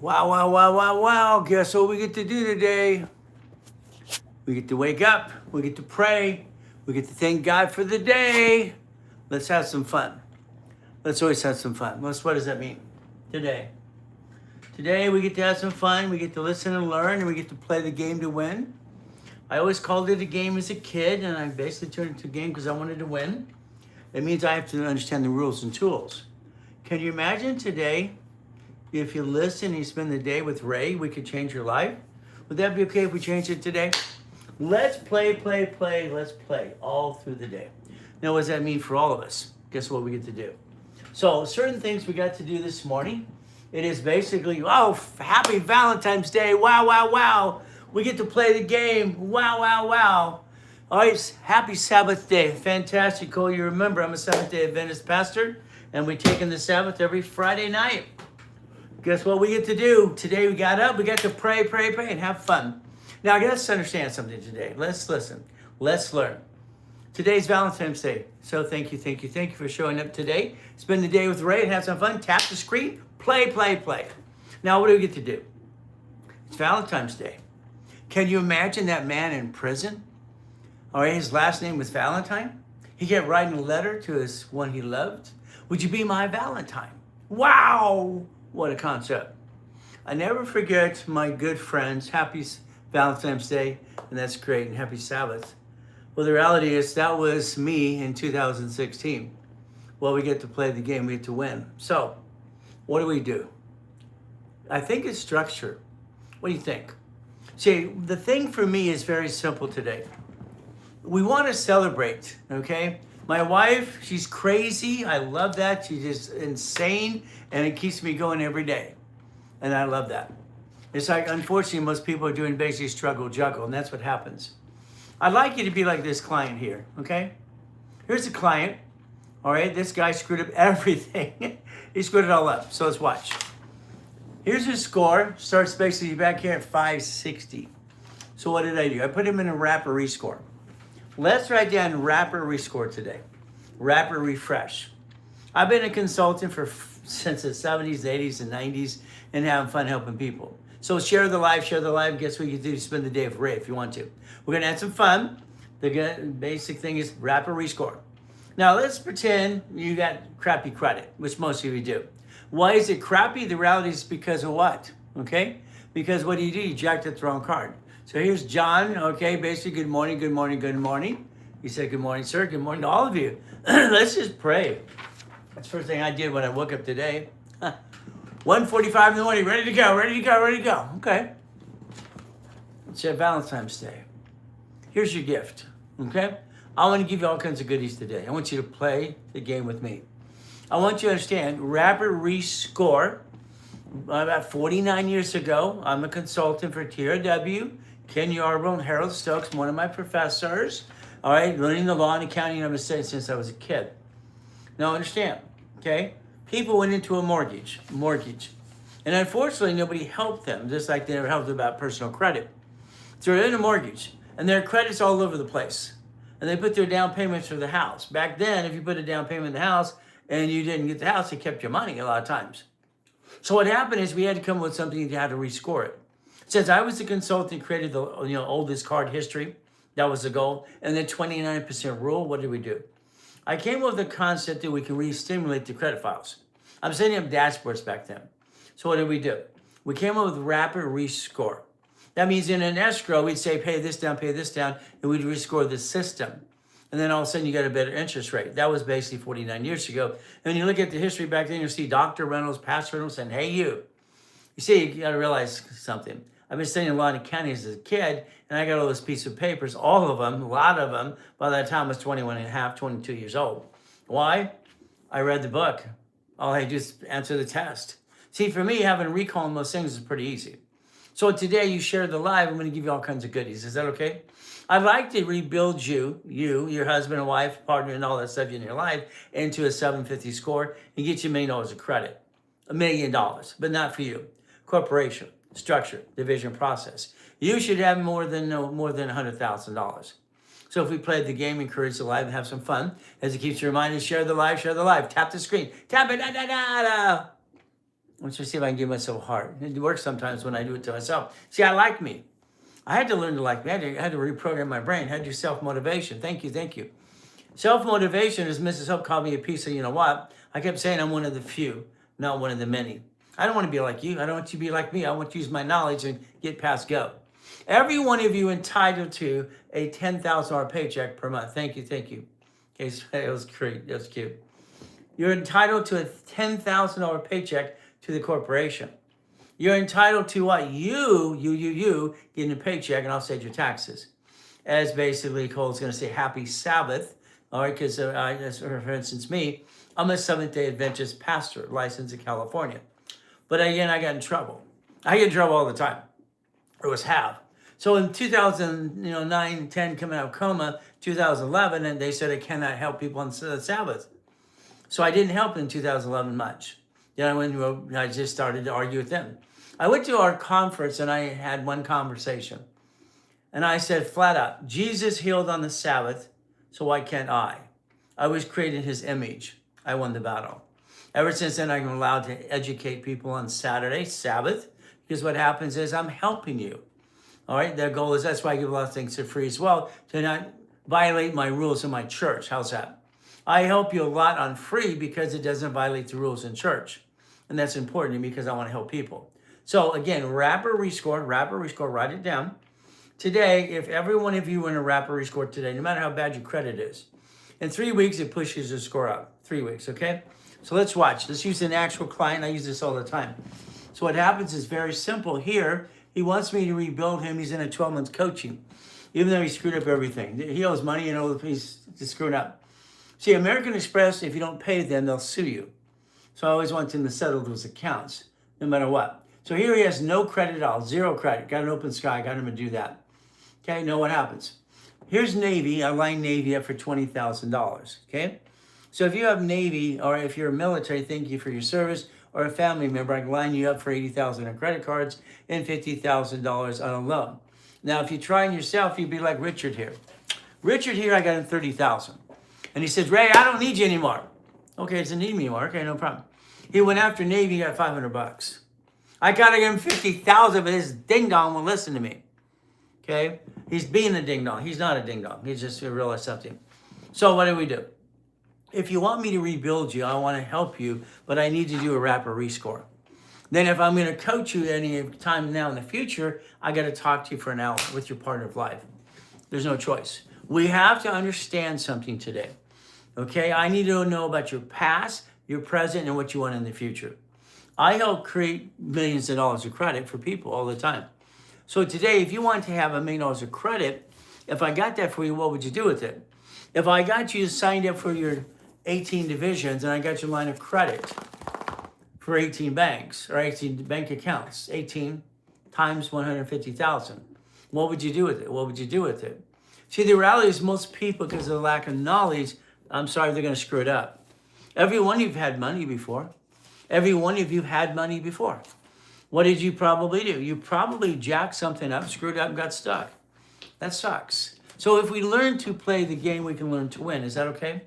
Wow, wow, wow, wow, wow. Guess what we get to do today? We get to wake up. We get to pray. We get to thank God for the day. Let's have some fun. Let's always have some fun. What does that mean? Today. Today we get to have some fun. We get to listen and learn, and we get to play the game to win. I always called it a game as a kid, and I basically turned it into a game because I wanted to win. It means I have to understand the rules and tools. Can you imagine today, if you listen and you spend the day with Ray, we could change your life? Would that be okay if we change it today? Let's play. Let's play all through the day. Now, what does that mean for all of us? Guess what we get to do? So, certain things we got to do this morning. It is basically, happy Valentine's Day. Wow, wow, wow. We get to play the game. Wow, wow, wow. All right, happy Sabbath day. Fantastic, Cole. You remember, I'm a Seventh-day Adventist pastor, and we take in the Sabbath every Friday night. Guess what we get to do? Today we got up, we got to pray, and have fun. Now, let's understand something today. Let's listen. Let's learn. Today's Valentine's Day. So thank you for showing up today. Spend the day with Ray and have some fun. Tap the screen, play. Now, what do we get to do? It's Valentine's Day. Can you imagine that man in prison? All right, his last name was Valentine. He kept writing a letter to his one he loved. Would you be my Valentine? Wow, what a concept. I never forget my good friends. Happy Valentine's Day, and that's great, and happy Sabbath. Well, the reality is that was me in 2016. Well, we get to play the game, we get to win. So, what do? I think it's structure. What do you think? See, the thing for me is very simple today. We want to celebrate, okay? My wife, she's crazy. I love that. She's just insane, and it keeps me going every day. And I love that. It's like, unfortunately, most people are doing basically struggle, juggle, and that's what happens. I'd like you to be like this client here, okay? Here's a client, all right? This guy screwed up everything. He screwed it all up, so let's watch. Here's his score. Starts basically back here at 560. So what did I do? I put him in a wrapper rescore. Let's write down wrapper rescore today. Wrapper refresh. I've been a consultant since the 70s, 80s, and 90s, and having fun helping people. So share the live. Guess what you do? Spend the day with Ray if you want to. We're going to have some fun. The basic thing is wrapper rescore. Now let's pretend you got crappy credit, which most of you do. Why is it crappy? The reality is because of what? Okay? Because what do? You jacked the wrong card. So here's John, okay? Basically, good morning. He said, good morning, sir. Good morning to all of you. Let's just pray. That's the first thing I did when I woke up today. 1:45 in the morning, ready to go. Okay. It's Valentine's Day. Here's your gift, okay? I want to give you all kinds of goodies today. I want you to play the game with me. I want you to understand, wrapper rescore. About 49 years ago, I'm a consultant for TRW, Ken Yarbrough, and Harold Stokes, one of my professors. All right, learning the law and accounting I've been studying since I was a kid. Now understand, okay? People went into a mortgage. And unfortunately, nobody helped them, just like they never helped them about personal credit. So they're in a mortgage, and their credit's all over the place. And they put their down payments for the house. Back then, if you put a down payment in the house and you didn't get the house, they kept your money a lot of times. So what happened is we had to come up with something to how to rescore it. Since I was the consultant, created the oldest card history, that was the goal, and the 29% rule, what did we do? I came up with the concept that we can re-stimulate the credit files. I'm setting up dashboards back then. So what did we do? We came up with wrapper rescore. That means in an escrow, we'd say, pay this down, and we'd rescore the system. And then all of a sudden you got a better interest rate. That was basically 49 years ago. And when you look at the history back then, you'll see Dr. Reynolds, Pastor Reynolds, and hey, you. You see, you got to realize something. I've been studying a lot of county as a kid, and I got all those pieces of papers, all of them, a lot of them, by that time I was 21 and a half, 22 years old. Why? I read the book. All I do is answer the test. See, for me, having a recall on those things is pretty easy. So today you share the live, I'm going to give you all kinds of goodies. Is that okay? I'd like to rebuild you, your husband and wife, partner, and all that stuff in your life into a 750 score and get you $1 million of credit. $1 million, but not for you. Corporation, structure, division, process. You should have more than $100,000. So if we played the game, encourage the live, and have some fun, as it keeps you reminded, share the live, share the live. Tap the screen. Tap it, da, da, da, da. Let's just see if I can give myself a heart. It works sometimes when I do it to myself. See, I like me. I had to learn to like me. I had to reprogram my brain. I had to do self-motivation. Thank you, thank you. Self-motivation, as Mrs. Hope called me a piece of you know what, I kept saying I'm one of the few, not one of the many. I don't want to be like you. I don't want you to be like me. I want to use my knowledge and get past go. Every one of you entitled to a $10,000 paycheck per month. Thank you, thank you. Okay, so that was great. That was cute. You're entitled to a $10,000 paycheck to the corporation. You're entitled to what? You getting a paycheck, and I'll say your taxes. As basically Cole's going to say, happy Sabbath. All right, because for instance, me, I'm a Seventh-day Adventist pastor, licensed in California. But again, I got in trouble. I get in trouble all the time. Or was have. So in 2009, 10, coming out of coma, 2011, and they said I cannot help people on the Sabbath. So I didn't help in 2011 much. Then I just started to argue with them. I went to our conference and I had one conversation. And I said flat out, Jesus healed on the Sabbath, so why can't I? I was created in his image. I won the battle. Ever since then, I'm allowed to educate people on Saturday, Sabbath, because what happens is I'm helping you. All right, their goal is, that's why I give a lot of things for free as well, to not violate my rules in my church. How's that? I help you a lot on free because it doesn't violate the rules in church. And that's important to me because I want to help people. So again, rapper rescore, write it down. Today, if every one of you were in a rapper rescore today, no matter how bad your credit is, in 3 weeks, it pushes your score up. 3 weeks, okay? So let's watch. Let's use an actual client. I use this all the time. So what happens is very simple. Here, he wants me to rebuild him. He's in a 12-month coaching, even though he screwed up everything. He owes money, he's just screwed up. See, American Express, if you don't pay them, they'll sue you. So I always want him to settle those accounts, no matter what. So here he has no credit at all, zero credit. Got an open sky, got him to do that. Okay, know what happens. Here's Navy. I line Navy up for $20,000, okay? So if you have Navy, or if you're a military, thank you for your service, or a family member, I can line you up for $80,000 in credit cards and $50,000 on a loan. Now, if you're trying yourself, you'd be like Richard here. Richard here, I got him $30,000. And he says, Ray, I don't need you anymore. Okay, doesn't need me anymore. Okay, no problem. He went after Navy, got $500. I gotta give him $50,000, but his ding dong will listen to me. Okay, he's being a ding dong. He's not a ding dong. He's just a real something. So what do? If you want me to rebuild you, I want to help you, but I need to do a rapper rescore. Then if I'm going to coach you any time now in the future, I got to talk to you for an hour with your partner of life. There's no choice. We have to understand something today. Okay, I need to know about your past, your present, and what you want in the future. I help create millions of dollars of credit for people all the time. So today, if you want to have $1 million of credit, if I got that for you, what would you do with it? If I got you signed up for your 18 divisions and I got your line of credit for 18 banks or 18 bank accounts, 18 times 150,000, what would you do with it? What would you do with it? See, the reality is most people, because of the lack of knowledge, I'm sorry, they're going to screw it up. Every one of you have had money before. Every one of you had money before. What did you probably do? You probably jacked something up, screwed up, and got stuck. That sucks. So if we learn to play the game, we can learn to win. Is that okay?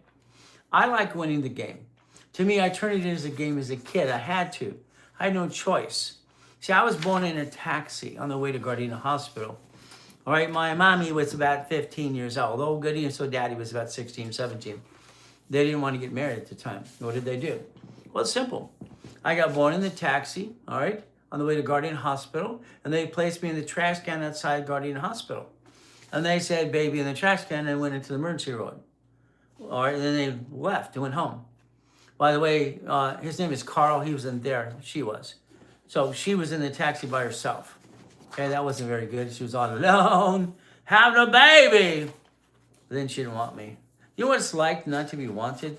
I like winning the game. To me, I turned it into a game as a kid. I had to. I had no choice. See, I was born in a taxi on the way to Gardena Hospital. All right, my mommy was about 15 years old. Oh, goody, and so daddy was about 16, 17. They didn't want to get married at the time. What did they do? Well, it's simple. I got born in the taxi, all right, on the way to Gardena Hospital, and they placed me in the trash can outside Gardena Hospital. And they said, baby in the trash can, and went into the emergency room. All right, and then they left and went home. By the way, his name is Carl. He wasn't there. She was. So she was in the taxi by herself. Okay, that wasn't very good. She was all alone, having a baby. But then she didn't want me. You know what it's like not to be wanted?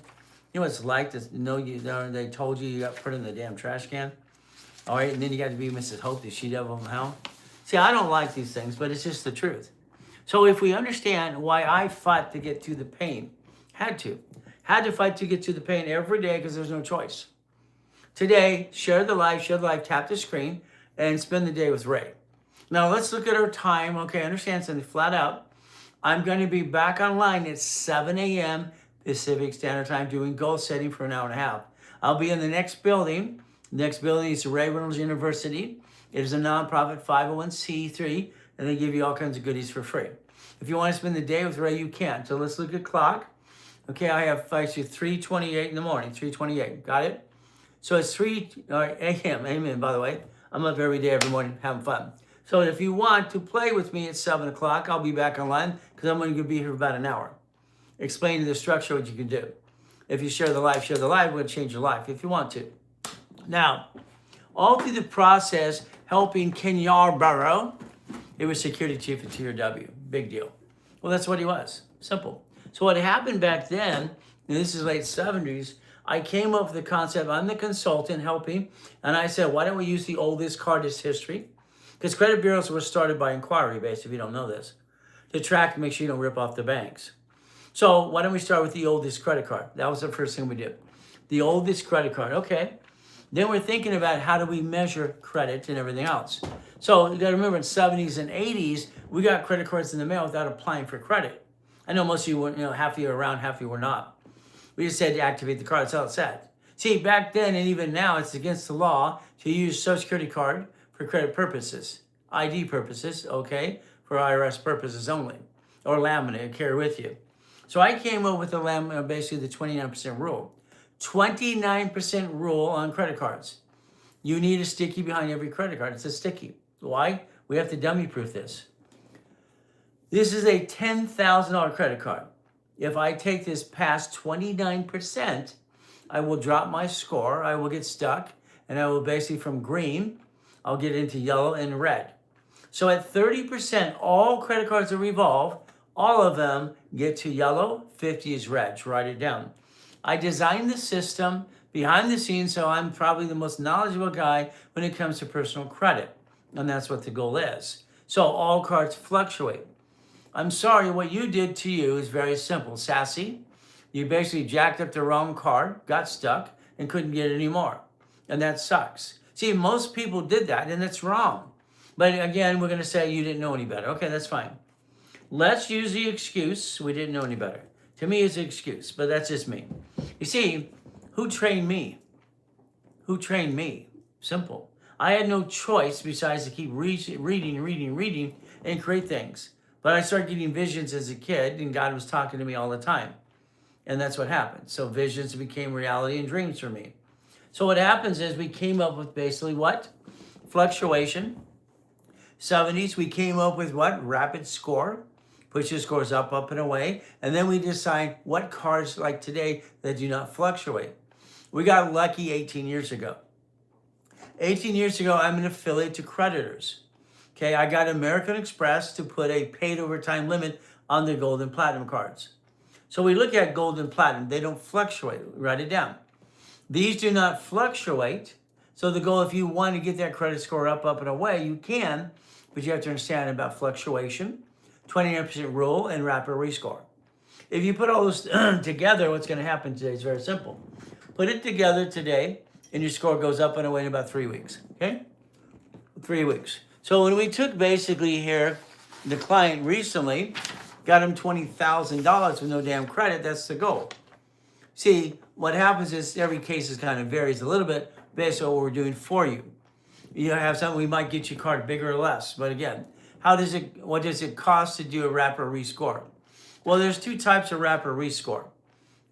You know what it's like to know they told you got put in the damn trash can? All right, and then you got to be Mrs. Hope, the she-devil from hell. See, I don't like these things, but it's just the truth. So if we understand why I fought to get through the pain, had to fight to get through the pain every day because there's no choice. Today, share the live, tap the screen, and spend the day with Ray. Now, let's look at our time. Okay, understand something flat out. I'm going to be back online at 7 a.m. Pacific Standard Time doing goal setting for an hour and a half. I'll be in the next building. The next building is Ray Reynolds University. It is a nonprofit 501c3, and they give you all kinds of goodies for free. If you want to spend the day with Ray, you can. So let's look at the clock. Okay, I have actually 3:28 in the morning, 3:28. Got it? So it's 3 a.m. Amen, by the way. I'm up every day, every morning, having fun. So if you want to play with me at 7 o'clock, I'll be back online because I'm going to be here for about an hour. Explaining the structure, what you can do. If you share the live, we're going to change your life if you want to. Now, all through the process, helping Ken Yarborough, he was security chief at TRW. Big deal. Well, that's what he was. Simple. So what happened back then, and this is late 70s, I came up with the concept, I'm the consultant helping, and I said, why don't we use the oldest cardist history? Because credit bureaus were started by inquiry-based, if you don't know this, to track and make sure you don't rip off the banks. So why don't we start with the oldest credit card? That was the first thing we did. The oldest credit card, okay. Then we're thinking about how do we measure credit and everything else. So you gotta remember in 70s and 80s, we got credit cards in the mail without applying for credit. I know most of you were, half of you were around, half of you were not. We just had to activate the card, that's all it said. See, back then and even now, it's against the law to use Social Security card for credit purposes, ID purposes, okay, for IRS purposes only, or laminate, carry with you. So I came up with basically the 29% rule. 29% rule on credit cards. You need a sticky behind every credit card. It's a sticky. Why? We have to dummy proof this. This is a $10,000 credit card. If I take this past 29%, I will drop my score, I will get stuck, and I will basically from green, I'll get into yellow and red. So at 30%, all credit cards that revolve, all of them get to yellow, 50 is red. So write it down. I designed the system behind the scenes, so I'm probably the most knowledgeable guy when it comes to personal credit. And that's what the goal is. So all cards fluctuate. I'm sorry, what you did to you is very simple. Sassy, you basically jacked up the wrong card, got stuck, and couldn't get it anymore. And that sucks. See, most people did that, and it's wrong. But again, we're going to say you didn't know any better. Okay, that's fine. Let's use the excuse, we didn't know any better. To me, it's an excuse, but that's just me. You see, who trained me? Who trained me? Simple. I had no choice besides to keep reading, and create things. But I started getting visions as a kid, and God was talking to me all the time. And that's what happened. So visions became reality and dreams for me. So what happens is we came up with basically what? Fluctuation. 70s, we came up with what? Rapid score. Push your scores up and away. And then we decide what cards like today that do not fluctuate. We got lucky 18 years ago. 18 years ago, I'm an affiliate to creditors. Okay, I got American Express to put a paid overtime limit on their gold and platinum cards. So we look at gold and platinum, they don't fluctuate. Write it down. These do not fluctuate. So the goal, if you want to get that credit score up and away, you can, but you have to understand about fluctuation, 29% rule, and rapid rescore. If you put all those together, what's going to happen today is very simple. Put it together today, and your score goes up and away in about 3 weeks, okay? 3 weeks. So when we took basically here, the client recently, got him $20,000 with no damn credit, that's the goal. See, what happens is every case is kind of varies a little bit based on what we're doing for you. You have something, we might get your card bigger or less, but again, what does it cost to do a rapid rescore? Well, there's two types of rapid rescore,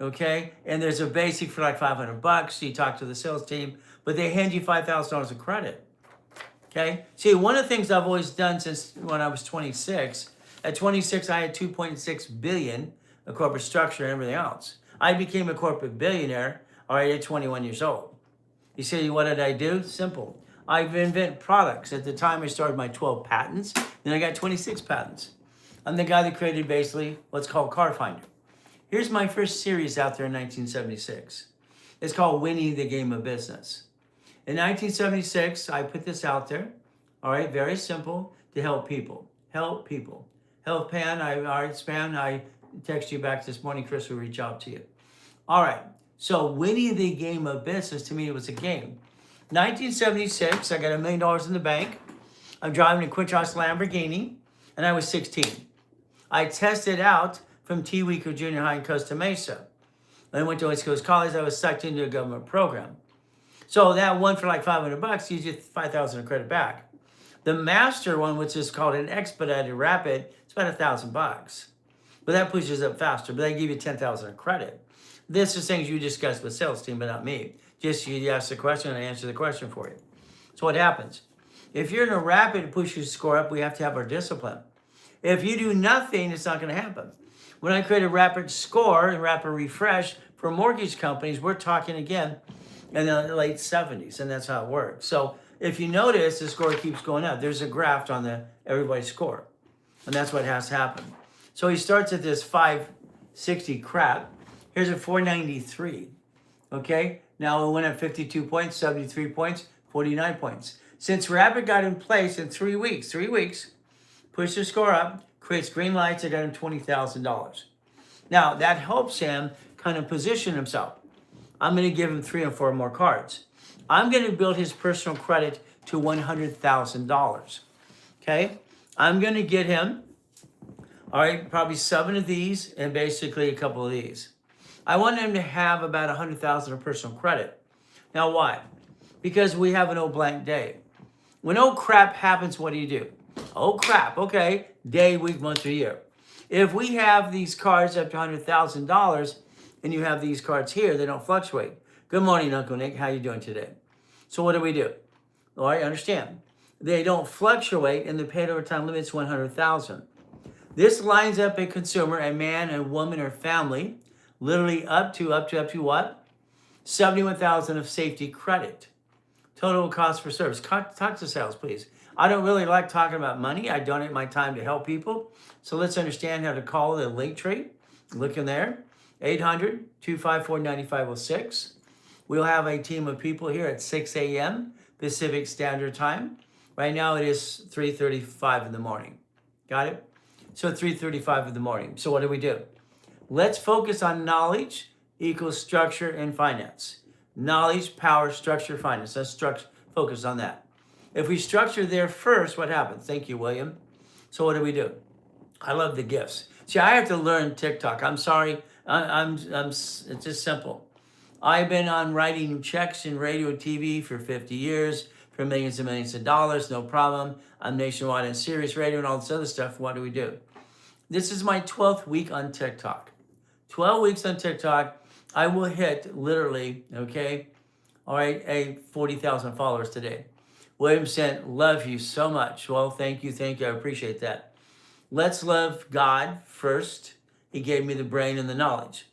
okay? And there's a basic for like $500, you talk to the sales team, but they hand you $5,000 of credit. Okay. See, one of the things I've always done since when I was 26, at 26, I had 2.6 billion, a corporate structure and everything else. I became a corporate billionaire, all right, at 21 years old. You say, what did I do? Simple. I invent products. At the time, I started my 12 patents. Then I got 26 patents. I'm the guy that created basically what's called Car Finder. Here's my first series out there in 1976. It's called Winning the Game of Business. In 1976, I put this out there, all right, very simple, to help people. Help people. Help Pan, Span, I text you back this morning, Chris will reach out to you. All right, so winning the game of business, to me, it was a game. 1976, I got $1 million in the bank. I'm driving a Quinchos Lamborghini, and I was 16. I tested out from T-Week of junior high in Costa Mesa. I went to West Coast College. I was sucked into a government program. So that one for like $500 gives you 5,000 of credit back. The master one, which is called an expedited rapid, it's about $1,000. But that pushes up faster, but they give you 10,000 of credit. This is things you discuss with sales team, but not me. Just you ask the question and I answer the question for you. So what happens? If you're in a rapid to push your score up, we have to have our discipline. If you do nothing, it's not going to happen. When I create a rapid score and rapid refresh for mortgage companies, we're talking again in the late 70s, and that's how it works. So if you notice, the score keeps going up. There's a graph on the everybody's score, and that's what has happened. So he starts at this 560 crap. Here's a 493, okay? Now it went up 52 points, 73 points, 49 points. Since Rapid got in place in 3 weeks, pushed the score up, creates green lights, I got him $20,000. Now that helps him kind of position himself. I'm going to give him 3 or 4 more cards. I'm going to build his personal credit to $100,000. Okay? I'm going to get him, all right, probably 7 of these and basically a couple of these. I want him to have about 100,000 of personal credit. Now why? Because we have an old blank day. When old crap happens, what do? Oh crap, okay, day, week, month, or year. If we have these cards up to $100,000 and you have these cards here, they don't fluctuate. Good morning, Uncle Nick, how you doing today? So what do? All right, understand. They don't fluctuate and the paid over time limit's 100,000. This lines up a consumer, a man, a woman, or family, literally up to what? 71,000 of safety credit. Total cost for service. Talk to sales, please. I don't really like talking about money. I donate my time to help people. So let's understand how to call the link tree. Look in there. 800-254-9506. We'll have a team of people here at 6 a.m. Pacific Standard Time. Right now it is 3:35 in the morning. Got it? So 3:35 in the morning. So what do? Let's focus on knowledge equals structure and finance. Knowledge, power, structure, finance. Let's focus on that. If we structure there first, what happens? Thank you, William. So what do? I love the gifts. See, I have to learn TikTok. I'm sorry. It's just simple. I've been on writing checks in radio, TV for 50 years, for millions and millions of dollars, no problem. I'm nationwide on Sirius Radio and all this other stuff. What do? This is my 12th week on TikTok. 12 weeks on TikTok. I will hit literally, okay, all right, 40,000 followers today. William said, love you so much. Well, thank you, I appreciate that. Let's love God first. He gave me the brain and the knowledge.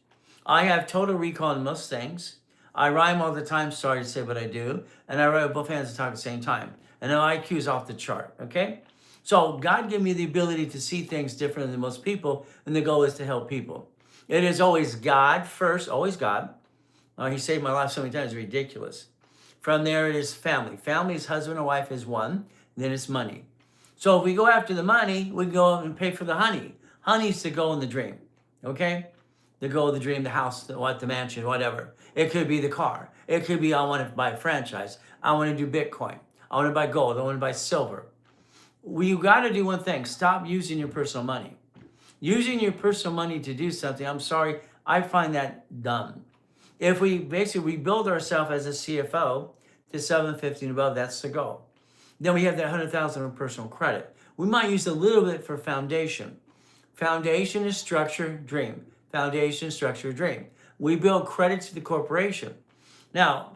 I have total recall in most things. I rhyme all the time, sorry to say, but I do. And I write with both hands and talk at the same time. And my IQ is off the chart, okay? So God gave me the ability to see things differently than most people, and the goal is to help people. It is always God first, always God. He saved my life so many times, it's ridiculous. From there, it is family. Family is husband and wife is one, and then it's money. So if we go after the money, we go and pay for the honey. Honey's the goal in the dream, okay? The goal of the dream, the house, the mansion, whatever. It could be the car. It could be I want to buy a franchise. I want to do Bitcoin. I want to buy gold. I want to buy silver. You got to do one thing. Stop using your personal money. Using your personal money to do something, I'm sorry, I find that dumb. If we basically build ourselves as a CFO to 750 and above, that's the goal. Then we have that 100,000 of personal credit. We might use a little bit for foundation. Foundation is structure, dream. Foundation, structure, dream. We build credit to the corporation. Now,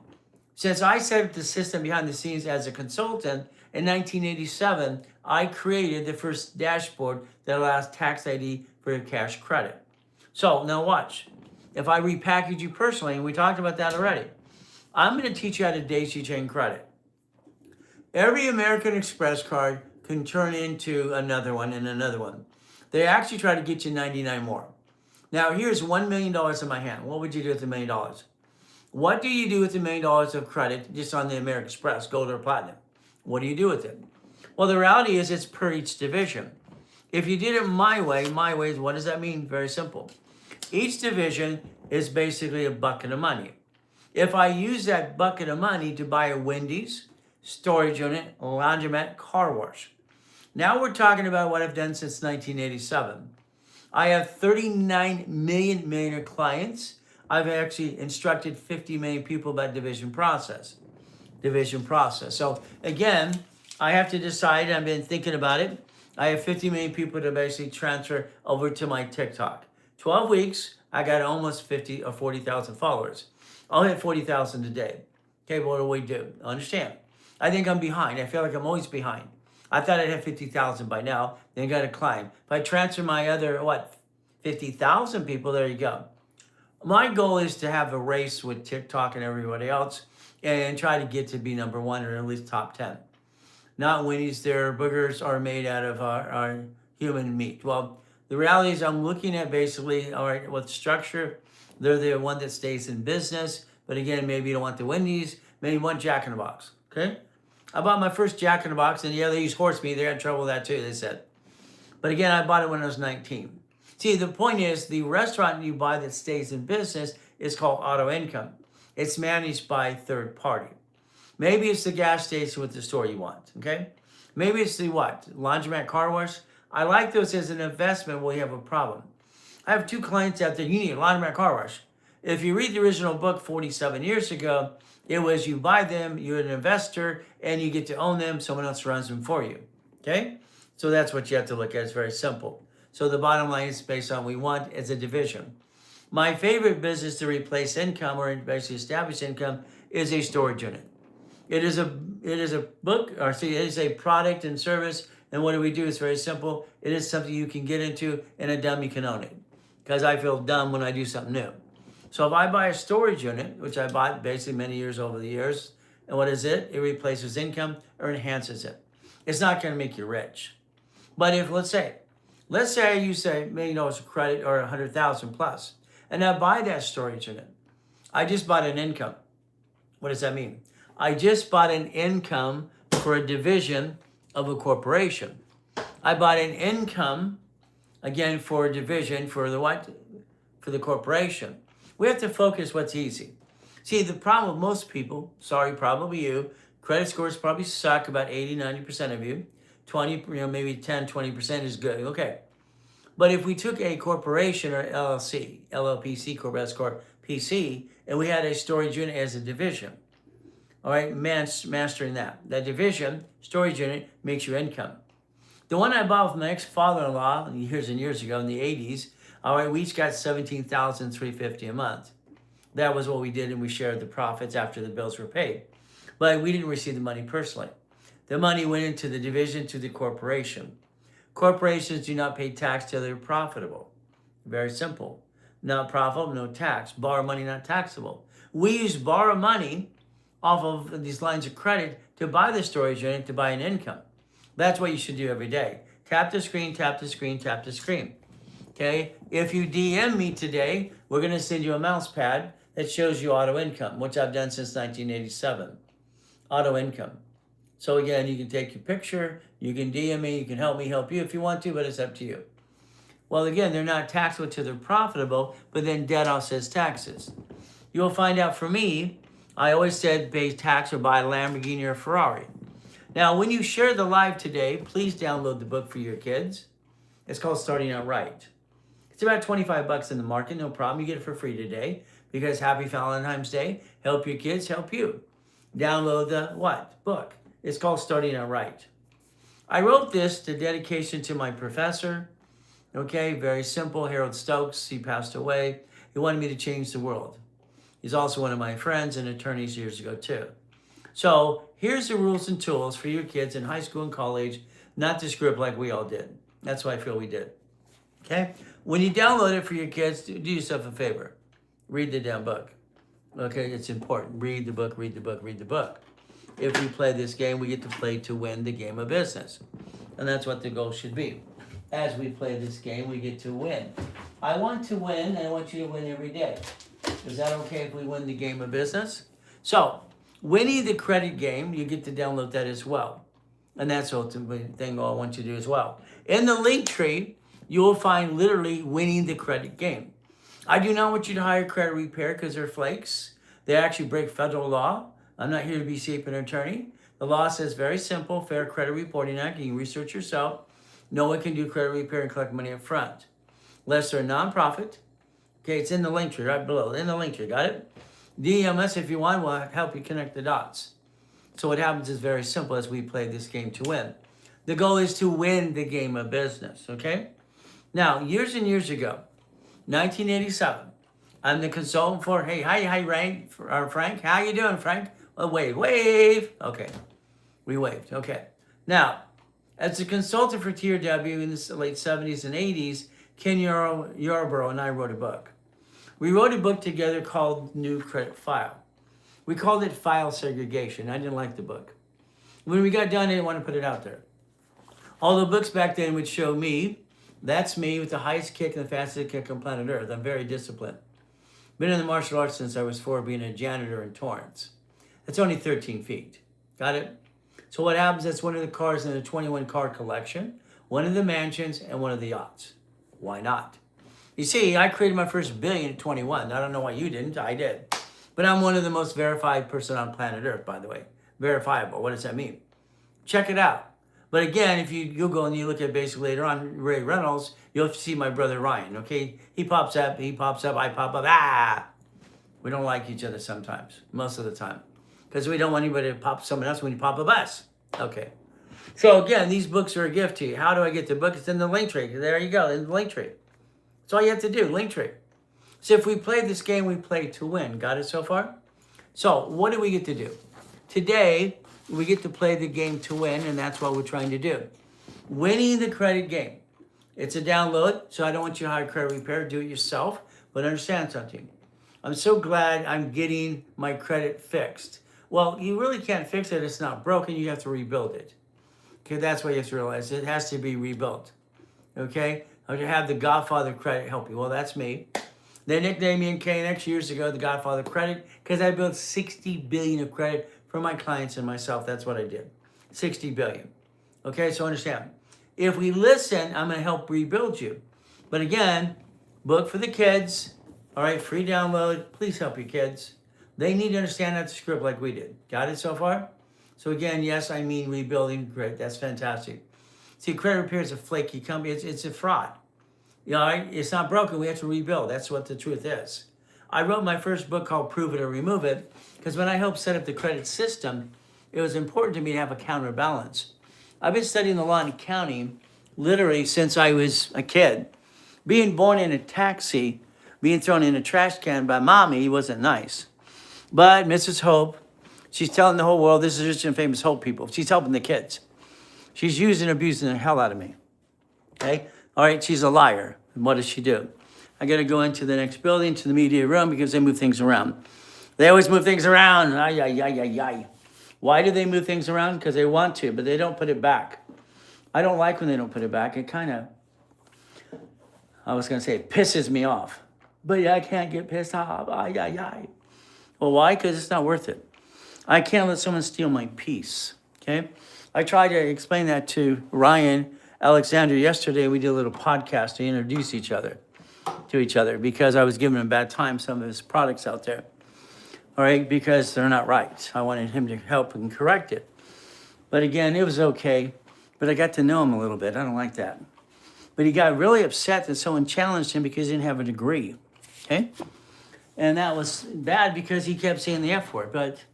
since I set up the system behind the scenes as a consultant, in 1987, I created the first dashboard that allows tax ID for cash credit. So now watch. If I repackage you personally, and we talked about that already, I'm going to teach you how to daisy chain credit. Every American Express card can turn into another one and another one. They actually try to get you 99 more. Now here's $1 million in my hand. What would you do with $1 million? What do you do with $1 million of credit just on the American Express, gold or platinum? What do you do with it? Well, the reality is it's per each division. If you did it my way, what does that mean? Very simple. Each division is basically a bucket of money. If I use that bucket of money to buy a Wendy's, storage unit, laundromat, car wash. Now we're talking about what I've done since 1987. I have 39 million millionaire clients. I've actually instructed 50 million people about division process. So again, I have to decide. I've been thinking about it. I have 50 million people to basically transfer over to my TikTok. 12 weeks, I got almost 50 or 40,000 followers. I'll hit 40,000 today. Okay, what do we do? Understand? I think I'm behind. I feel like I'm always behind. I thought I'd have 50,000 by now. Then I got to climb. If I transfer my other, 50,000 people, there you go. My goal is to have a race with TikTok and everybody else and try to get to be number one or at least top 10. Not Winnie's, their boogers are made out of our human meat. Well, the reality is I'm looking at basically, all right, what structure, they're the one that stays in business. But again, maybe you don't want the Wendy's, maybe you want Jack in the Box, okay? I bought my first Jack in the Box, and yeah, they use horse meat. They had trouble with that too, they said. But again, I bought it when I was 19. See, the point is, the restaurant you buy that stays in business is called auto income. It's managed by third party. Maybe it's the gas station with the store you want, okay? Maybe it's the laundromat, car wash. I like those as an investment when you have a problem. I have 2 clients out there. You need a laundromat, car wash. If you read the original book 47 years ago, it was you buy them, you're an investor, and you get to own them. Someone else runs them for you, okay? So that's what you have to look at. It's very simple. So the bottom line is based on what we want as a division. My favorite business to replace income or basically establish income is a storage unit. It is a product and service. And what do we do? It's very simple. It is something you can get into, and a dummy can own it. Because I feel dumb when I do something new. So if I buy a storage unit, which I bought basically many years over the years, and what is it? It replaces income or enhances it. It's not going to make you rich. But if, let's say you say $1 million of credit or 100,000 plus, and I buy that storage unit, I just bought an income. What does that mean? I just bought an income for a division of a corporation. I bought an income, again, for a division for the what? For the corporation. We have to focus what's easy. See, the problem with most people, sorry, probably you, credit scores probably suck, about 80, 90% of you. 20, maybe 10, 20% is good, okay. But if we took a corporation or LLC, LLPC, Corp, Corp, PC, and we had a storage unit as a division, all right, mastering that. That division, storage unit, makes you income. The one I bought with my ex-father-in-law years and years ago in the 80s, all right, we each got $17,350 a month. That was what we did, and we shared the profits after the bills were paid. But we didn't receive the money personally. The money went into the division to the corporation. Corporations do not pay tax till they're profitable. Very simple. Not profitable, no tax. Borrow money, not taxable. We use borrow money off of these lines of credit to buy the storage unit, to buy an income. That's what you should do every day. Tap the screen, tap the screen, tap the screen. Okay? If you DM me today, we're going to send you a mouse pad that shows you auto income, which I've done since 1987. Auto income. So again, you can take your picture, you can DM me, you can help you if you want to, but it's up to you. Well, again, they're not taxable till they're profitable, but then debt offsets taxes. You'll find out for me, I always said pay tax or buy a Lamborghini or a Ferrari. Now, when you share the live today, please download the book for your kids. It's called Starting Out Right. It's about $25 in the market, no problem. You get it for free today because happy Valentine's Day. Help your kids, help you. Download the book. It's called Starting Out Right. I wrote this to dedication to my professor. Okay, very simple. Harold Stokes, he passed away. He wanted me to change the world. He's also one of my friends and attorneys years ago too. So here's the rules and tools for your kids in high school and college, not to screw up like we all did. That's what I feel we did. Okay? When you download it for your kids, do yourself a favor. Read the damn book. Okay, it's important. Read the book, read the book, read the book. If we play this game, we get to play to win the game of business. And that's what the goal should be. As we play this game, we get to win. I want to win, and I want you to win every day. Is that okay if we win the game of business? So, winning the credit game, you get to download that as well. And that's the ultimate thing I want you to do as well. In the link tree, you will find literally winning the credit game. I do not want you to hire credit repair because they're flakes. They actually break federal law. I'm not here to be safe an attorney. The law says very simple, Fair Credit Reporting Act. You can research yourself. No one can do credit repair and collect money up front. unless they're a nonprofit. Okay, it's in the link tree right below. In the link tree, got it? DM us if you want. We'll help you connect the dots. So what happens is very simple as we play this game to win. The goal is to win the game of business, okay? Now, years and years ago, 1987, I'm the consultant for, hey, hi, Frank. How you doing, Frank? Well, wave. Okay, we waved, okay. Now, as a consultant for TRW in the late 70s and 80s, Ken Yarborough and I wrote a book. We wrote a book together called New Credit File. We called it File Segregation. I didn't like the book. When we got done, I didn't want to put it out there. All the books back then would show me, that's me with the highest kick and the fastest kick on planet Earth. I'm very disciplined. Been in the martial arts since I was 4, being a janitor in Torrance. That's only 13 feet. Got it? So what happens, that's one of the cars in the 21 car collection, one of the mansions, and one of the yachts. Why not? You see, I created my first billion at 21. I don't know why you didn't. I did. But I'm one of the most verified person on planet Earth, by the way. Verifiable. What does that mean? Check it out. But again, if you go and you look at basically later on, Ray Reynolds, you'll see my brother Ryan, okay? He pops up, I pop up. We don't like each other sometimes, most of the time. Because we don't want anybody to pop someone else when you pop up us. Okay. So again, these books are a gift to you. How do I get the book? It's in the link tree. There you go, in the link tree. That's all you have to do, link tree. So if we play this game, we play to win. Got it so far? So what do we get to do? Today, we get to play the game to win, and that's what we're trying to do. Winning the credit game. It's a download, so I don't want you to hire credit repair. Do it yourself, but understand something. I'm so glad I'm getting my credit fixed. Well, you really can't fix it. It's not broken. You have to rebuild it. Okay, that's what you have to realize. It has to be rebuilt. Okay? Or to have the Godfather credit help you. Well, that's me. They nicknamed me in KNX years ago the Godfather credit because I built 60 billion of credit for my clients and myself. That's what I did. 60 billion. Okay, so understand. If we listen, I'm going to help rebuild you. But again, book for the kids. All right, free download. Please help your kids. They need to understand that script like we did. Got it so far? So again, yes, I mean rebuilding. Great, that's fantastic. See, credit repair is a flaky company. It's a fraud. You know, it's not broken. We have to rebuild. That's what the truth is. I wrote my first book called Prove It or Remove It because when I helped set up the credit system, it was important to me to have a counterbalance. I've been studying the law and accounting literally since I was a kid. Being born in a taxi, being thrown in a trash can by mommy wasn't nice. But Mrs. Hope, she's telling the whole world, this is rich and famous Hope people. She's helping the kids. She's using and abusing the hell out of me. Okay? All right, she's a liar. And what does she do? I got to go into the next building, to the media room, because they move things around. They always move things around. Ay, ay, ay, ay, ay. Why do they move things around? Because they want to, but they don't put it back. I don't like when they don't put it back. It kind of, I was going to say, it pisses me off. But I can't get pissed off. Ay, ay, ay. Well, why? Because it's not worth it. I can't let someone steal my peace, okay? I tried to explain that to Ryan Alexander yesterday. We did a little podcast to introduce each other to each other because I was giving him a bad time, some of his products out there. All right, because they're not right. I wanted him to help and correct it. But again, it was okay. But I got to know him a little bit. I don't like that. But he got really upset that someone challenged him because he didn't have a degree. Okay? And that was bad because he kept saying the F word. But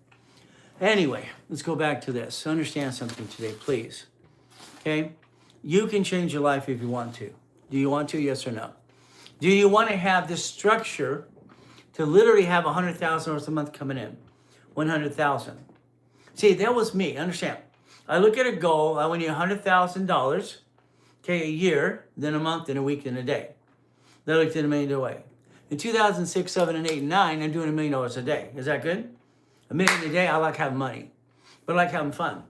anyway, let's go back to this. Understand something today, please. Okay? You can change your life if you want to. Do you want to? Yes or no? Do you want to have this structure to literally have $100,000 a month coming in? 100,000. See, that was me. Understand? I look at a goal. I want you $100,000, okay, a year, then a month, then a week, then a day. That looked at $1 million away. In 2006, 7, and 8, and 9, I'm doing $1 million a day. Is that good? $1 million a day. I like having money, but I like having fun.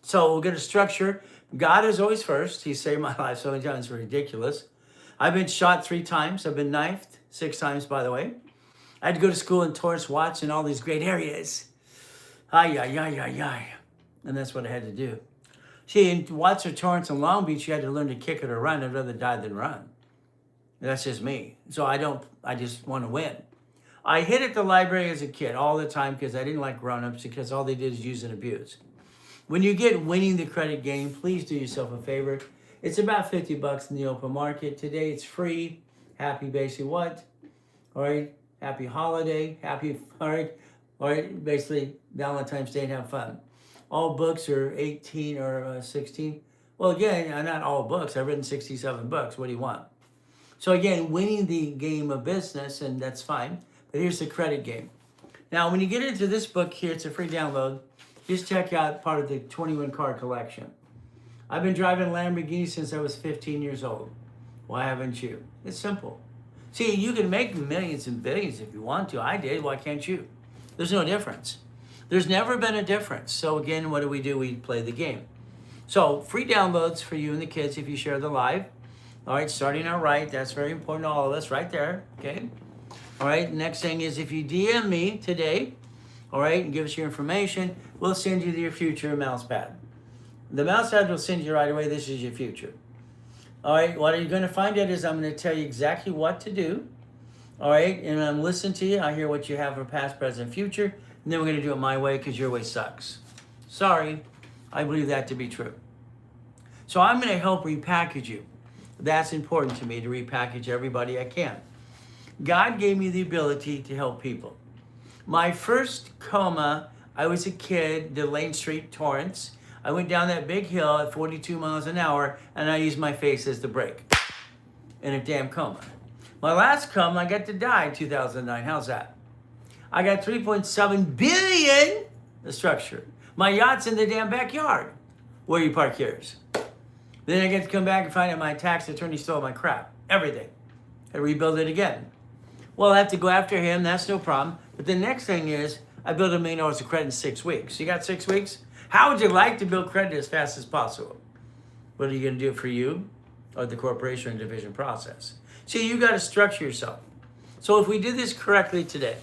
So we're going to structure. God is always first. He saved my life so many times. It's ridiculous. I've been shot 3 times. I've been knifed 6 times, by the way. I had to go to school in Torrance, Watts, and all these great areas. Ay, ay, ay, ay, ay. And that's what I had to do. See, in Watts or Torrance and Long Beach, you had to learn to kick it or run. I'd rather die than run. That's just me. So I just want to win. I hid at the library as a kid all the time because I didn't like grown-ups because all they did is use and abuse. When you get winning the credit game, please do yourself a favor. It's about $50 in the open market. Today it's free. happy basically what? All right, happy holiday, happy, all right, basically Valentine's Day and have fun. All books are 18 or 16. Well, again, not all books. I've written 67 books. What do you want? So again, winning the game of business, and that's fine. But here's the credit game. Now, when you get into this book here, it's a free download. Just check out part of the 21 car collection. I've been driving a Lamborghini since I was 15 years old. Why haven't you? It's simple. See, you can make millions and billions if you want to. I did. Why can't you? There's no difference. There's never been a difference. So again, what do? We play the game. So free downloads for you and the kids if you share the live. All right, starting out right. That's very important to all of us right there. Okay. All right, next thing is if you DM me today, all right, and give us your information, we'll send you your future mouse pad. The mouse pad will send you right away. This is your future. All right, what you're going to find out is I'm going to tell you exactly what to do. All right, and I'm listening to you. I hear what you have for past, present, future, and then we're going to do it my way because your way sucks. Sorry, I believe that to be true. So I'm going to help repackage you. That's important to me, to repackage everybody I can. God gave me the ability to help people. My first coma, I was a kid, the Lane Street Torrance. I went down that big hill at 42 miles an hour, and I used my face as the brake in a damn coma. My last coma, I got to die in 2009. How's that? I got 3.7 billion, the structure. My yacht's in the damn backyard where you park yours. Then I get to come back and find out my tax attorney stole my crap, everything. I rebuild it again. Well, I have to go after him. That's no problem. But the next thing is I built $1 million of credit in 6 weeks. You got 6 weeks? How would you like to build credit as fast as possible? What are you going to do it for you or the corporation or division process? See, you got to structure yourself. So if we did this correctly today,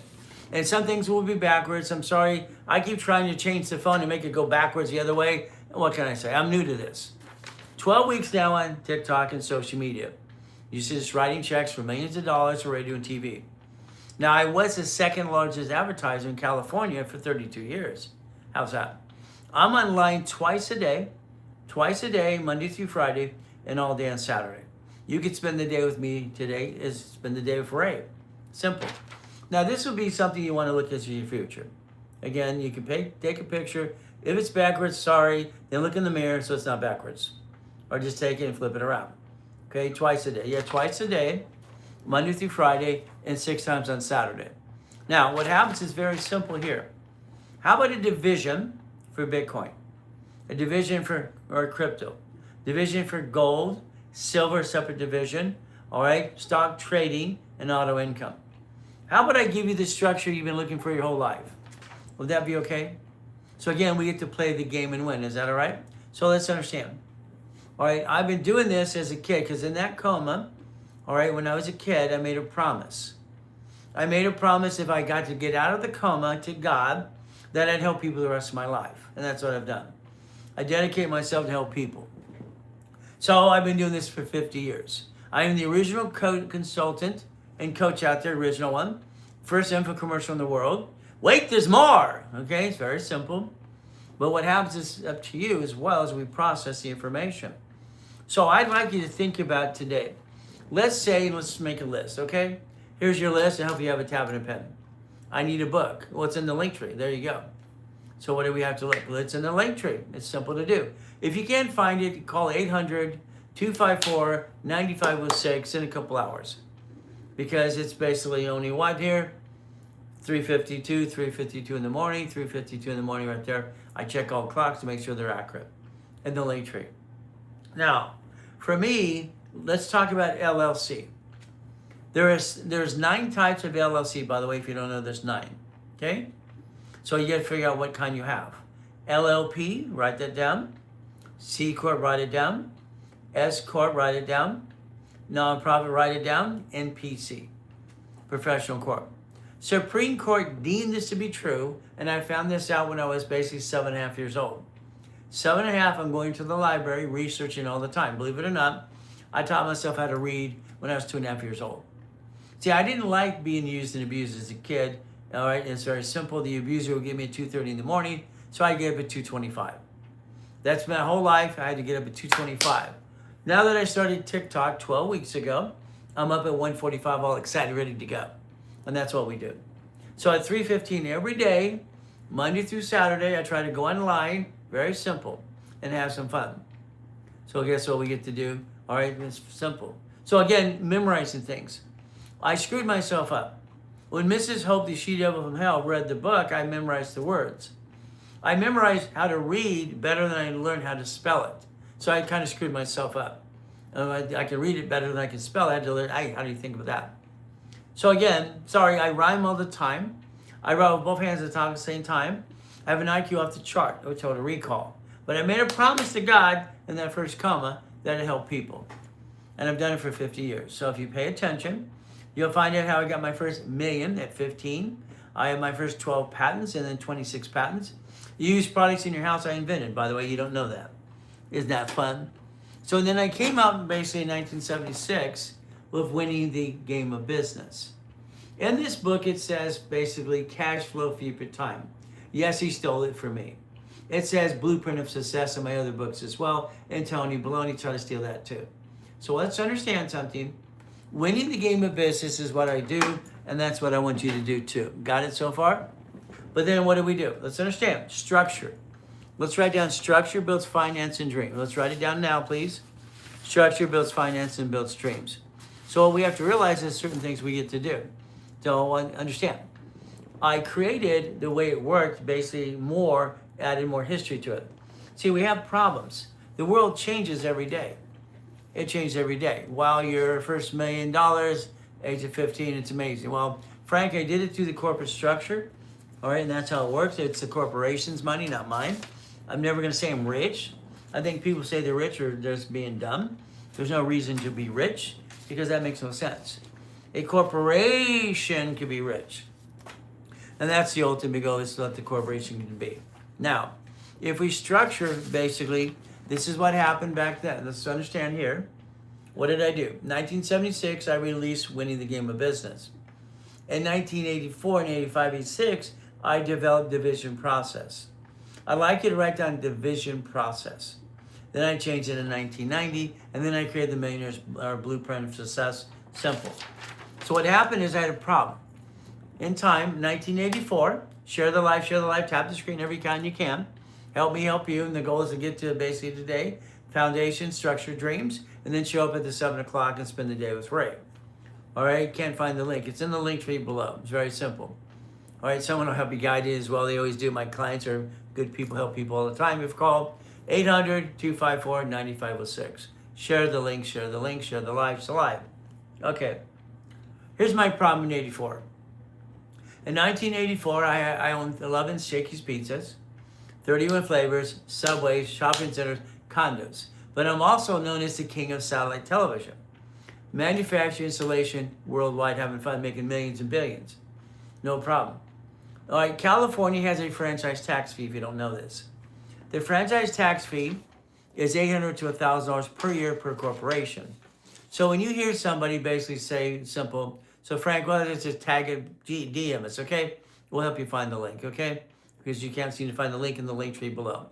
and some things will be backwards, I'm sorry, I keep trying to change the phone and make it go backwards the other way. What can I say? I'm new to this. 12 weeks now on TikTok and social media. You see just writing checks for millions of dollars for radio and TV. Now, I was the second largest advertiser in California for 32 years. How's that? I'm online twice a day, Monday through Friday, and all day on Saturday. You could spend the day with me today, is spend the day with Ray. Simple. Now, this would be something you want to look at your future. Again, you can take a picture. If it's backwards, sorry, then look in the mirror so it's not backwards. Or just take it and flip it around. Okay, twice a day. Yeah, twice a day, Monday through Friday, and 6 times on Saturday. Now, what happens is very simple here. How about a division for Bitcoin? A division for crypto. Division for gold, silver, separate division. All right, stock trading and auto income. How about I give you the structure you've been looking for your whole life? Would that be okay? So again, we get to play the game and win. Is that all right? So let's understand. All right, I've been doing this as a kid because in that coma, all right, when I was a kid, I made a promise. I made a promise if I got to get out of the coma to God, that I'd help people the rest of my life. And that's what I've done. I dedicate myself to help people. So I've been doing this for 50 years. I am the original consultant and coach out there, original one. First infomercial in the world. Wait, there's more. Okay, it's very simple. But what happens is up to you as well as we process the information. So I'd like you to think about today. Let's make a list, okay? Here's your list. I hope you have a tab and a pen. I need a book. Well, it's in the link tree. There you go. So what do we have to look? Well, it's in the link tree. It's simple to do. If you can't find it, call 800-254-9506 in a couple hours. Because it's basically only what here? 3:52 in the morning, 3:52 in the morning right there. I check all clocks to make sure they're accurate in the link tree. Now, for me, let's talk about LLC. There's 9 types of LLC, by the way, if you don't know, there's 9. Okay? So you got to figure out what kind you have. LLP, write that down. C Corp, write it down. S Corp, write it down. Nonprofit, write it down. NPC, Professional Corp. Supreme Court deemed this to be true, and I found this out when I was basically 7.5 years old. 7.5, I'm going to the library, researching all the time. Believe it or not, I taught myself how to read when I was 2.5 years old. See, I didn't like being used and abused as a kid. All right, it's very simple. The abuser would give me at 2:30 in the morning, so I get up at 2:25. That's my whole life. I had to get up at 2:25. Now that I started TikTok 12 weeks ago, I'm up at 1:45, all excited, ready to go. And that's what we do. So at 3:15 every day, Monday through Saturday, I try to go online, very simple, and have some fun. So guess what we get to do? All right, it's simple. So again, memorizing things. I screwed myself up. When Mrs. Hope, the She-Devil from Hell, read the book, I memorized the words. I memorized how to read better than I learned how to spell it. So I kind of screwed myself up. I can read it better than I can spell it. I had to learn, hey, how do you think of that? So again, sorry, I rhyme all the time. I write with both hands at the same time. I have an IQ off the chart, which I want to recall. But I made a promise to God in that first comma that it helped people. And I've done it for 50 years. So if you pay attention, you'll find out how I got my first million at 15. I have my first 12 patents and then 26 patents. You use products in your house I invented. By the way, you don't know that. Isn't that fun? So then I came out basically in 1976 with winning the game of business. In this book, it says basically cash flow for your time. Yes, he stole it from me. It says Blueprint of Success in my other books as well. And Tony Baloney tried to steal that too. So let's understand something. Winning the game of business is what I do, and that's what I want you to do too. Got it so far? But then what do? Let's understand. Structure. Let's write down structure builds finance and dreams. Let's write it down now, please. Structure builds finance and builds dreams. So what we have to realize is certain things we get to do. So understand. I created the way it worked, basically added more history to it. See, we have problems. The world changes every day. It changes every day. While your first $1 million, age of 15, it's amazing. Well, Frank, I did it through the corporate structure. All right, and that's how it works. It's the corporation's money, not mine. I'm never going to say I'm rich. I think people say they're rich or they're just being dumb. There's no reason to be rich because that makes no sense. A corporation can be rich. And that's the ultimate goal, is to let the corporation can be. Now, if we structure, basically, this is what happened back then. Let's understand here. What did I do? 1976, I released Winning the Game of Business. In 1984 and 85, 86, I developed Division Process. I'd like you to write down Division Process. Then I changed it in 1990, and then I created the Millionaire's Blueprint of Success. Simple. So what happened is I had a problem. In time, 1984, share the life, tap the screen every time you can. Help me help you, and the goal is to get to basically today, foundation, structure, dreams, and then show up at the 7 o'clock and spend the day with Ray. All right, can't find the link. It's in the link tree below. It's very simple. All right, someone will help you guide it as well. They always do. My clients are good people, help people all the time. You've called 800-254-9506. Share the link, share the link, share the live. It's alive. Okay, here's my problem in 84. In 1984, I owned 11 Shakey's Pizzas, 31 flavors, subways, shopping centers, condos. But I'm also known as the king of satellite television. Manufacturing, installation, worldwide, having fun, making millions and billions. No problem. All right, California has a franchise tax fee if you don't know this. The franchise tax fee is $800 to $1,000 per year per corporation. So when you hear somebody basically say simple, so Frank, well, let's just tag it, DM us, okay? We'll help you find the link, okay? Because you can't seem to find the link in the link tree below.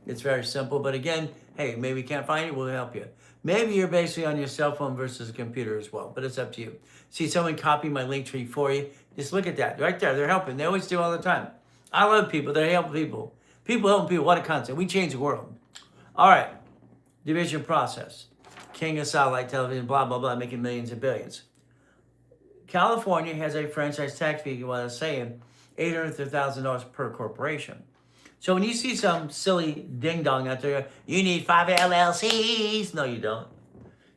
It's very simple, but again, hey, maybe you can't find it, we'll help you. Maybe you're basically on your cell phone versus a computer as well, but it's up to you. See someone copy my link tree for you, just look at that, right there, they're helping. They always do all the time. I love people, they help people. People helping people, what a concept. We change the world. All right, division process. King of satellite television, blah, blah, blah, making millions and billions. California has a franchise tax fee, what I was saying, $800 to $1,000 per corporation. So when you see some silly ding-dong out there, you need 5 LLCs. No, you don't.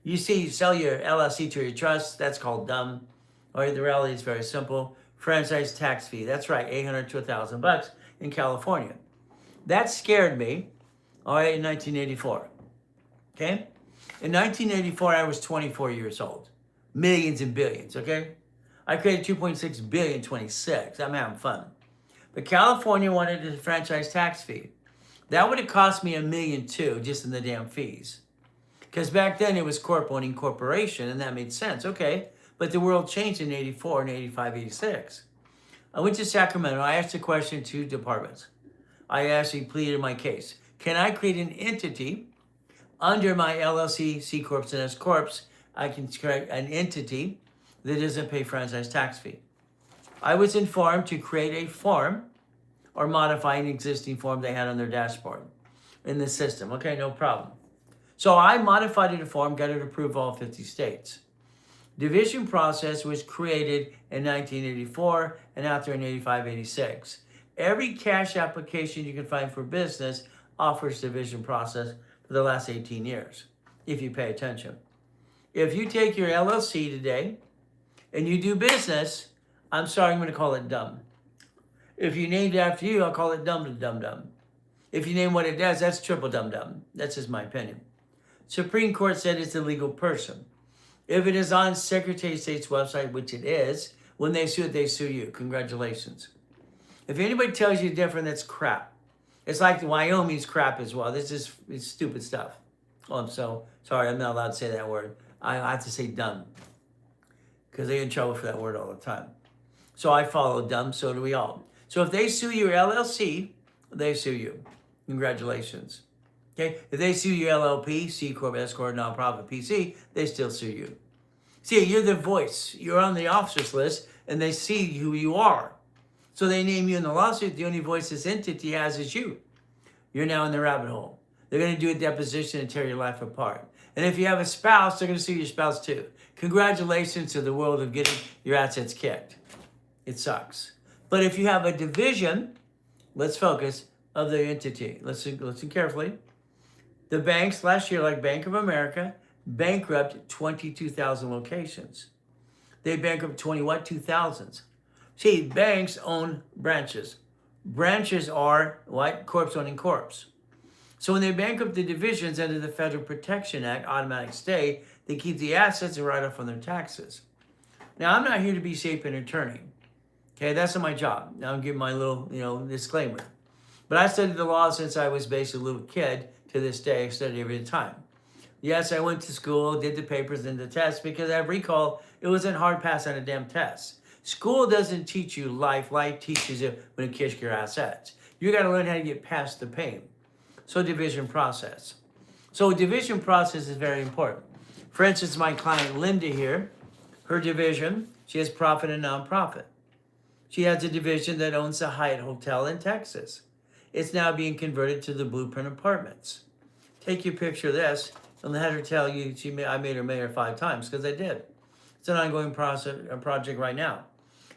You sell your LLC to your trust, that's called dumb. All right, the reality is very simple. Franchise tax fee, that's right, $800 to $1,000 in California. That scared me, all right, in 1984, okay? In 1984, I was 24 years old. Millions and billions, okay? I created 2.6 billion, 26. I'm having fun. But California wanted a franchise tax fee. That would have cost me $1.2 million just in the damn fees. Because back then it was owning corporation, and that made sense. Okay, but the world changed in 84 and 85, 86. I went to Sacramento. I asked a question to departments. I actually pleaded my case. Can I create an entity under my LLC, C Corps, and S Corps I can create an entity that doesn't pay franchise tax fee. I was informed to create a form or modify an existing form they had on their dashboard in the system. Okay, no problem. So I modified it a form, got it approved all 50 states. Division process was created in 1984 and out there in 85, 86. Every cash application you can find for business offers division process for the last 18 years, if you pay attention. If you take your LLC today and you do business, I'm sorry, I'm going to call it dumb. If you named it after you, I'll call it dumb to dumb dumb. If you name what it does, that's triple dumb dumb. That's just my opinion. Supreme Court said it's a legal person. If it is on Secretary of State's website, which it is, when they sue it, they sue you. Congratulations. If anybody tells you different, that's crap. It's like Wyoming's crap as well. It's stupid stuff. Oh, I'm so sorry. I'm not allowed to say that word. I have to say dumb because they get in trouble for that word all the time. So I follow dumb. So do we all. So if they sue your LLC, they sue you. Congratulations. Okay. If they sue your LLP, C Corp, S Corp, nonprofit, PC, they still sue you. See, you're the voice. You're on the officers list, and they see who you are. So they name you in the lawsuit. The only voice this entity has is you. You're now in the rabbit hole. They're going to do a deposition and tear your life apart. And if you have a spouse, they're going to sue your spouse too. Congratulations to the world of getting your assets kicked. It sucks. But if you have a division, let's focus, of the entity. Listen carefully. The banks last year, like Bank of America, bankrupt 22,000 locations. They bankrupt 2,000s. See, banks own branches. Branches are what? Corps owning corps. So when they bankrupt the divisions under the Federal Protection Act, automatic stay, they keep the assets and write off on their taxes. Now, I'm not here to be shape an attorney. Okay, that's not my job. Now I'm giving my little, disclaimer. But I studied the law since I was basically a little kid. To this day, I study every time. Yes, I went to school, did the papers and the tests because I recall it wasn't hard pass on a damn test. School doesn't teach you life. Life teaches you when to kick your assets. You got to learn how to get past the pain. So division process. So division process is very important. For instance, my client Linda here, her division, she has profit and nonprofit. She has a division that owns the Hyatt Hotel in Texas. It's now being converted to the Blueprint Apartments. Take your picture of this and let her tell you I made her mayor 5 times because I did. It's an ongoing project right now.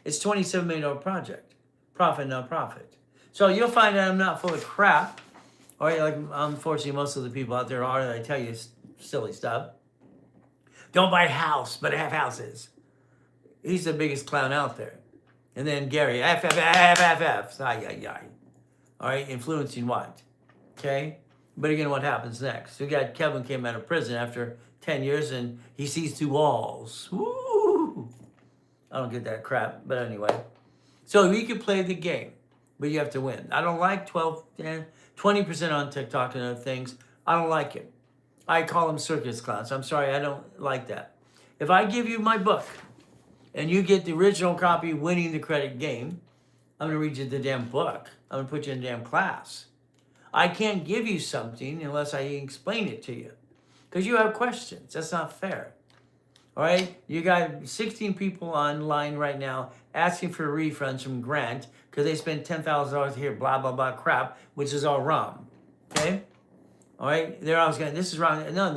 It's a $27 million project, profit, nonprofit. So you'll find out I'm not full of crap. Or like unfortunately most of the people out there are that I tell you silly stuff. Don't buy a house, but have houses. He's the biggest clown out there. And then Gary, F. All right, influencing what? Okay? But again, what happens next? We got Kevin came out of prison after 10 years and he sees 2 walls. Woo! I don't get that crap, but anyway. So you can play the game, but you have to win. I don't like 20% on TikTok and other things. I don't like it. I call them circus clowns. I'm sorry, I don't like that. If I give you my book and you get the original copy, Winning the Credit Game, I'm going to read you the damn book. I'm going to put you in a damn class. I can't give you something unless I explain it to you. Because you have questions. That's not fair. All right? You got 16 people online right now asking for refunds from Grant because they spent $10,000 here, blah, blah, blah, crap, which is all wrong. Okay? All right? They're always going, this is wrong. No,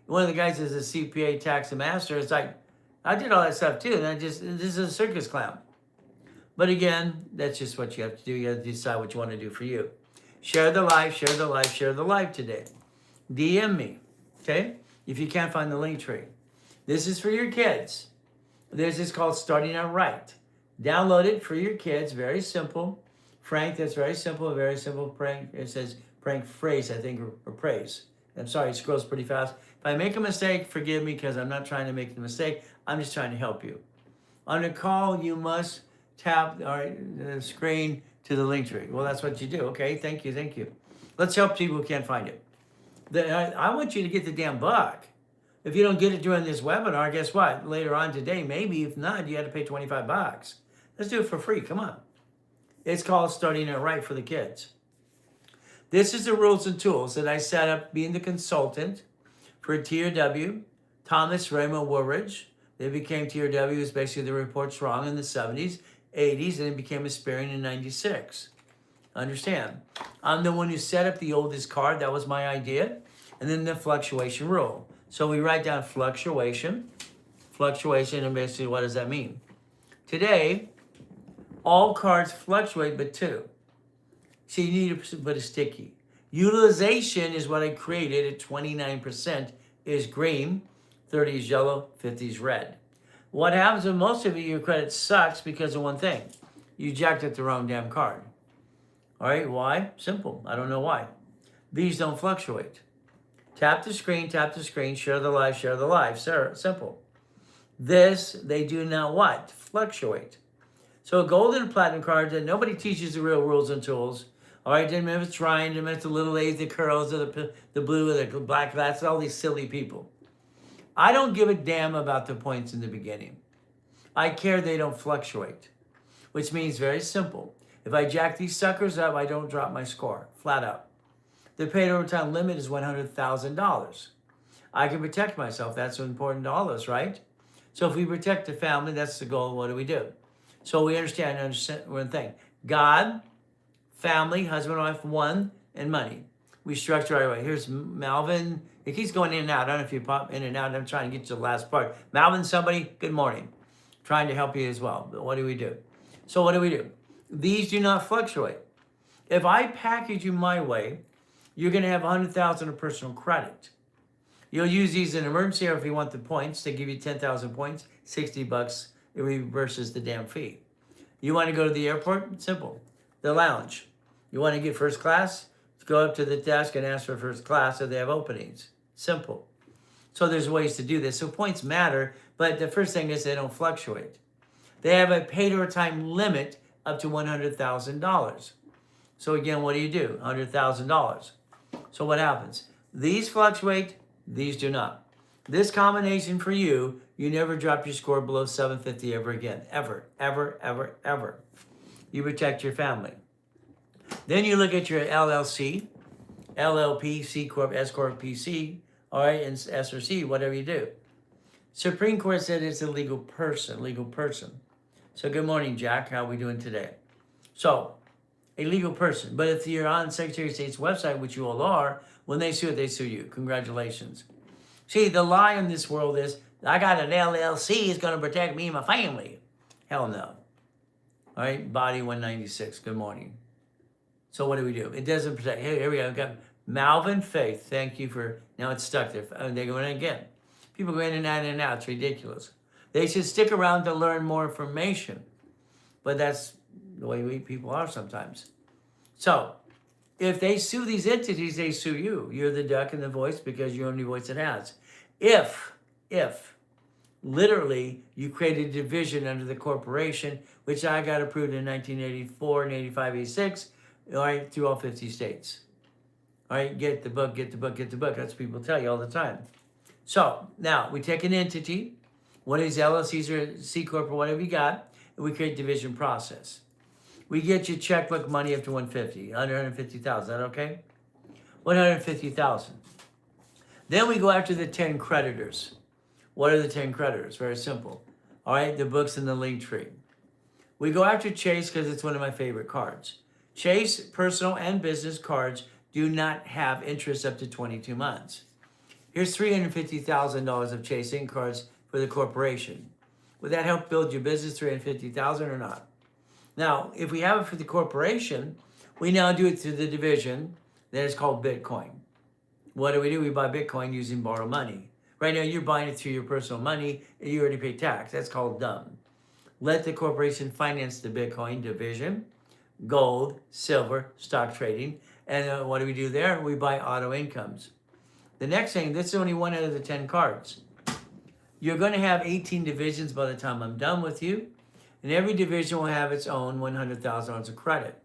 one of the guys is a CPA tax master. It's like, I did all that stuff too. And this is a circus clown. But again, that's just what you have to do. You have to decide what you want to do for you. Share the life, share the life, share the life today. DM me, okay? If you can't find the link tree. This is for your kids. This is called Starting Out Right. Download it for your kids. Very simple. Frank, that's very simple. Very simple prank. It says prank phrase, I think, or praise. I'm sorry, it scrolls pretty fast. If I make a mistake, forgive me because I'm not trying to make the mistake. I'm just trying to help you. On a call, you must tap the screen to the link tree. Well, that's what you do. Okay, thank you. Let's help people who can't find it. I want you to get the damn book. If you don't get it during this webinar, guess what? Later on today, maybe. If not, you had to pay $25. Let's do it for free. Come on. It's called Starting Out Right for the kids. This is the rules and tools that I set up being the consultant for TRW, Thomas Raymond Woolridge. They became TRWs, basically the reports wrong in the 70s, 80s, and it became Aspirin in 96. Understand? I'm the one who set up the oldest card. That was my idea. And then the fluctuation rule. So we write down fluctuation, and basically what does that mean? Today, all cards fluctuate but two. So you need to put a sticky. Utilization is what I created at 29% is green, 30 is yellow, 50 is red. What happens with most of you, your credit sucks because of one thing. You jacked up the wrong damn card. All right, why? Simple. I don't know why. These don't fluctuate. Tap the screen, share the live, sir. Simple. This, they do not what? Fluctuate. So a gold and a platinum card that nobody teaches the real rules and tools. All right, didn't matter if it's Ryan, didn't matter if the little A's, the curls, or the blue, or the black, that's all these silly people. I don't give a damn about the points in the beginning. I care they don't fluctuate, which means very simple. If I jack these suckers up, I don't drop my score, flat out. The paid overtime limit is $100,000. I can protect myself. That's important to all of us, right? So if we protect the family, that's the goal. What do? So we understand one thing. God, family, husband, wife, one, and money. We structure our way. Here's Malvin. It keeps going in and out. I don't know if you pop in and out. I'm trying to get to the last part. Malvin, somebody, good morning. Trying to help you as well. But what do we do? So what do? These do not fluctuate. If I package you my way, you're going to have 100,000 of personal credit. You'll use these in emergency, or if you want the points, they give you 10,000 points, $60. It reverses the damn fee. You want to go to the airport? Simple. The lounge. You want to get first class? Go up to the desk and ask for first class if they have openings. Simple. So there's ways to do this. So points matter, but the first thing is they don't fluctuate. They have a paid overtime limit up to $100,000. So again, what do? $100,000. So what happens? These fluctuate, these do not. This combination for you, you never drop your score below 750 ever again. Ever, ever, ever, ever. You protect your family. Then you look at your LLC, LLP, C Corp, S Corp, PC, all right, and S or C, whatever you do. Supreme Court said it's a legal person. So good morning, Jack. How are we doing today? So, a legal person. But if you're on Secretary of State's website, which you all are, when they sue it, they sue you. Congratulations. See, the lie in this world is, I got an LLC, it's going to protect me and my family. Hell no. All right, body 196, good morning. So what do? It doesn't protect. Here we go. We've got Malvin Faith. Thank you for, now it's stuck there. They go in again. People go in and out. It's ridiculous. They should stick around to learn more information. But that's the way we people are sometimes. So if they sue these entities, they sue you. You're the duck in the voice because you're the only voice it has. If literally you created a division under the corporation, which I got approved in 1984 and 85, 86, all right, through all 50 states. All right, get the book. That's what people tell you all the time. So now we take an entity, one of these LLCs or C Corp or whatever you got, and we create division process. We get your checkbook money up to 150, 150,000. Is that okay? 150,000. Then we go after the 10 creditors. What are the 10 creditors? Very simple. All right, the books in the link tree. We go after Chase because it's one of my favorite cards. Chase personal and business cards do not have interest up to 22 months. Here's $350,000 of Chase Inc. cards for the corporation. Would that help build your business, $350,000 or not? Now, if we have it for the corporation, we now do it through the division that is called Bitcoin. What do? We buy Bitcoin using borrowed money. Right now, you're buying it through your personal money and you already pay tax. That's called dumb. Let the corporation finance the Bitcoin division, gold, silver, stock trading. And what do we do there? We buy auto incomes. The next thing, this is only one out of the 10 cards. You're going to have 18 divisions by the time I'm done with you. And every division will have its own $100,000 of credit.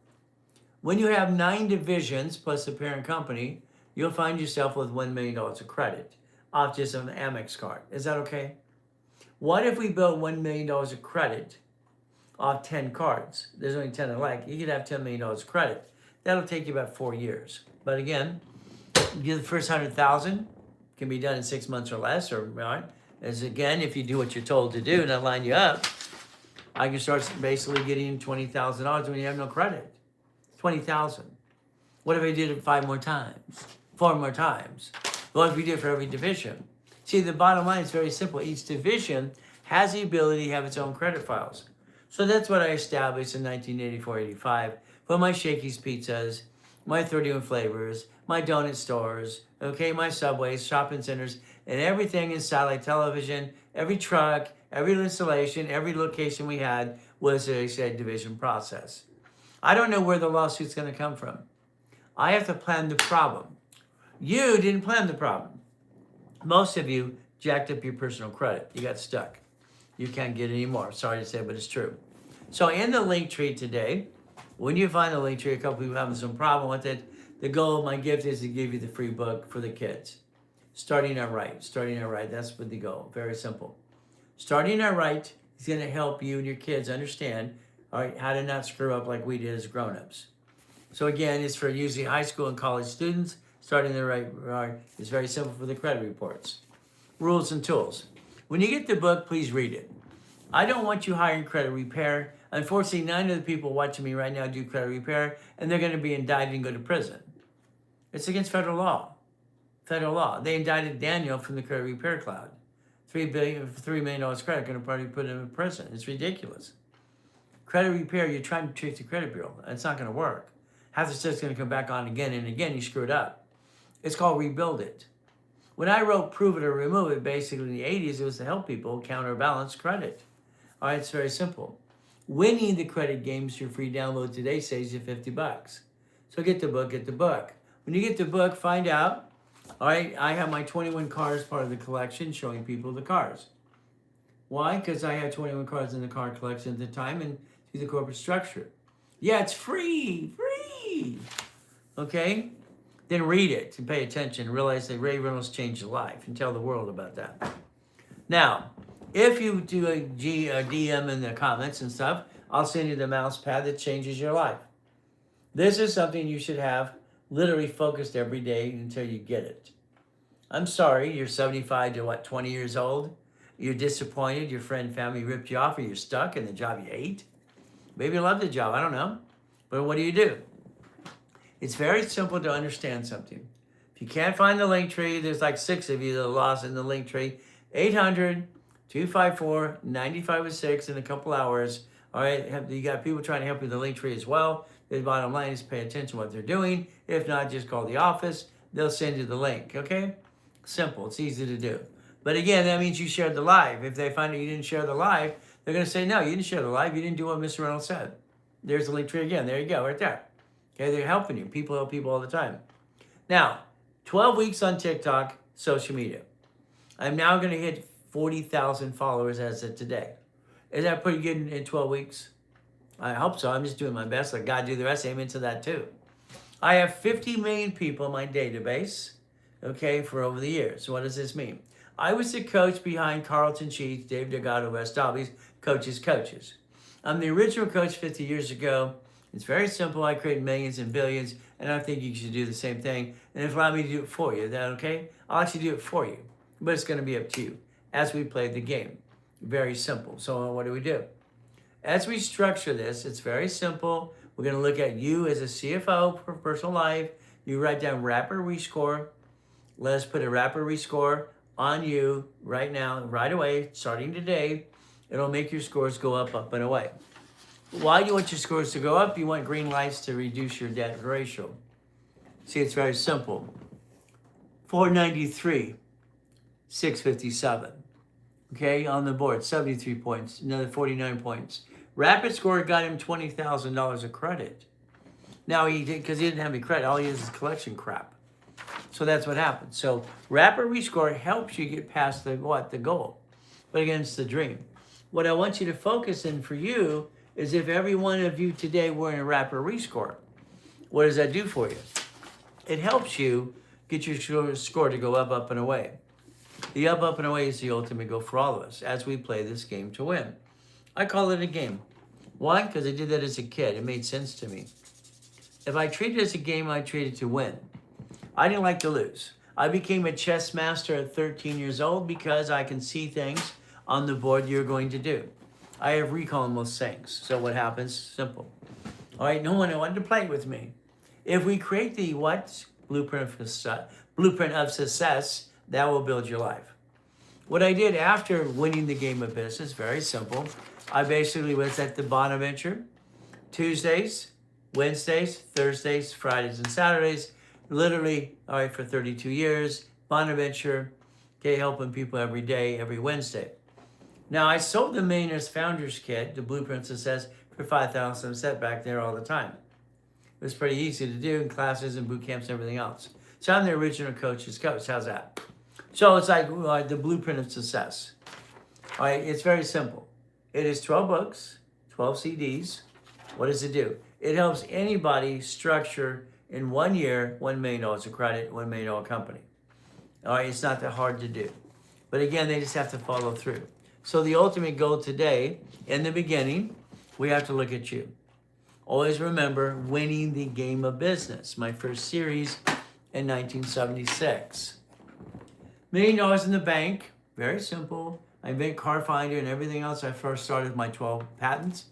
When you have 9 divisions plus the parent company, you'll find yourself with $1 million of credit off just an Amex card. Is that okay? What if we built $1 million of credit off 10 cards? There's only 10 alike. You could have $10 million of credit. That'll take you about 4 years. But again, you get the first 100,000, Can be done in 6 months or less, or right? As again, if you do what you're told to do and I line you up, I can start basically getting $20,000 when you have no credit. 20,000. What if I did it 5 more times? 4 more times? What if we did it for every division? See, the bottom line is very simple. Each division has the ability to have its own credit files. So that's what I established in 1984-85 for my Shakey's Pizzas, my 31 flavors, my donut stores, okay, my Subways, shopping centers, and everything in satellite television, every truck, every installation, every location we had was a division process. I don't know where the lawsuit's going to come from. I have to plan the problem. You didn't plan the problem. Most of you jacked up your personal credit. You got stuck. You can't get any more. Sorry to say, but it's true. So in the link tree today, when you find the link tree, a couple people having some problem with it, the goal of my gift is to give you the free book for the kids. Starting Out Right. Starting Out Right. That's what the goal. Very simple. Starting Out Right is going to help you and your kids understand, all right, how to not screw up like we did as grown-ups. So again, it's for usually high school and college students. Starting the right is very simple for the credit reports. Rules and tools. When you get the book, please read it. I don't want you hiring credit repair. Unfortunately, 9 of the people watching me right now do credit repair, and they're going to be indicted and go to prison. It's against federal law. Federal law. They indicted Daniel from the credit repair cloud. $3 million credit, going to probably put him in prison. It's ridiculous. Credit repair, you're trying to trick the credit bureau. It's not going to work. Half the stuff's going to come back on again and again. You screw it up. It's called Rebuild It. When I wrote Prove It or Remove It, basically in the 80s, it was to help people counterbalance credit. All right, it's very simple. Winning the credit games, your free download today saves you $50. So get the book, get the book. When you get the book, find out, all right, I have my 21 cars part of the collection showing people the cars. Why? Because I had 21 cars in the car collection at the time and through the corporate structure. Yeah, it's free. Okay? Then read it and pay attention. Realize that Ray Reynolds changed your life and tell the world about that. Now, if you do a DM in the comments and stuff, I'll send you the mouse pad that changes your life. This is something you should have literally focused every day until you get it. I'm sorry, you're 75 to 20 years old. You're disappointed, your friend, family ripped you off, or you're stuck in the job you hate. Maybe you love the job, I don't know. But what do? It's very simple to understand something. If you can't find the link tree, there's like 6 of you that are lost in the link tree. 800-254-9506 in a couple hours. All right, you got people trying to help you with the link tree as well. The bottom line is pay attention to what they're doing. If not, just call the office. They'll send you the link, okay? Simple, it's easy to do. But again, that means you shared the live. If they find out you didn't share the live, they're going to say, no, you didn't share the live. You didn't do what Mr. Reynolds said. There's the link tree again. There you go, right there. Okay, they're helping you. People help people all the time. Now, 12 weeks on TikTok, social media. I'm now going to hit 40,000 followers as of today. Is that pretty good in 12 weeks? I hope so. I'm just doing my best. Let God do the rest. Amen to that too. I have 50 million people in my database, okay, for over the years. So what does this mean? I was the coach behind Carlton Sheets, Dave Delgado, Wes Dobby's Coaches. I'm the original coach 50 years ago. It's very simple. I create millions and billions, and I think you should do the same thing. And if allow me to do it for you, is that okay? I'll actually do it for you, but it's going to be up to you as we play the game. Very simple. So what do? As we structure this, it's very simple. We're going to look at you as a CFO for personal life. You write down rapid rescore. Let us put a rapid rescore on you right now, right away, starting today. It'll make your scores go up and away. Why do you want your scores to go up? You want green lights to reduce your debt ratio. See, it's very simple. 493, 657. Okay, on the board, 73 points, another 49 points. Rapid score got him $20,000 of credit. Now, because he didn't have any credit, all he is collection crap. So that's what happened. So rapid rescore helps you get past the goal. But again, it's the dream. What I want you to focus in for you is if every one of you today were in a rapid rescore, what does that do for you? It helps you get your score to go up and away. The up and away is the ultimate goal for all of us as we play this game to win. I call it a game. Why? Because I did that as a kid. It made sense to me. If I treat it as a game, I treat it to win. I didn't like to lose. I became a chess master at 13 years old because I can see things on the board you're going to do. I have recall on most things. So what happens? Simple. All right, no one wanted to play with me. If we create the what? Blueprint of success, that will build your life. What I did after winning the game of business, very simple. I basically was at the Bonaventure Tuesdays, Wednesdays, Thursdays, Fridays, and Saturdays. Literally, all right, for 32 years, Bonaventure, okay, helping people every day, every Wednesday. Now, I sold the Millionaires Founders Kit, the Blueprint Success, for $5,000. I'm set back there all the time. It was pretty easy to do in classes and boot camps and everything else. So I'm the original coach's coach. How's that? So it's like the Blueprint of Success. All right, it's very simple. It is 12 books, 12 CDs. What does it do? It helps anybody structure in 1 year, $1 million of credit, $1 million company. All right, it's not that hard to do. But again, they just have to follow through. So the ultimate goal today, in the beginning, we have to look at you. Always remember winning the game of business. My first series in 1976. $1 million in the bank, very simple. I invent Car Finder and everything else. I first started with my 12 patents.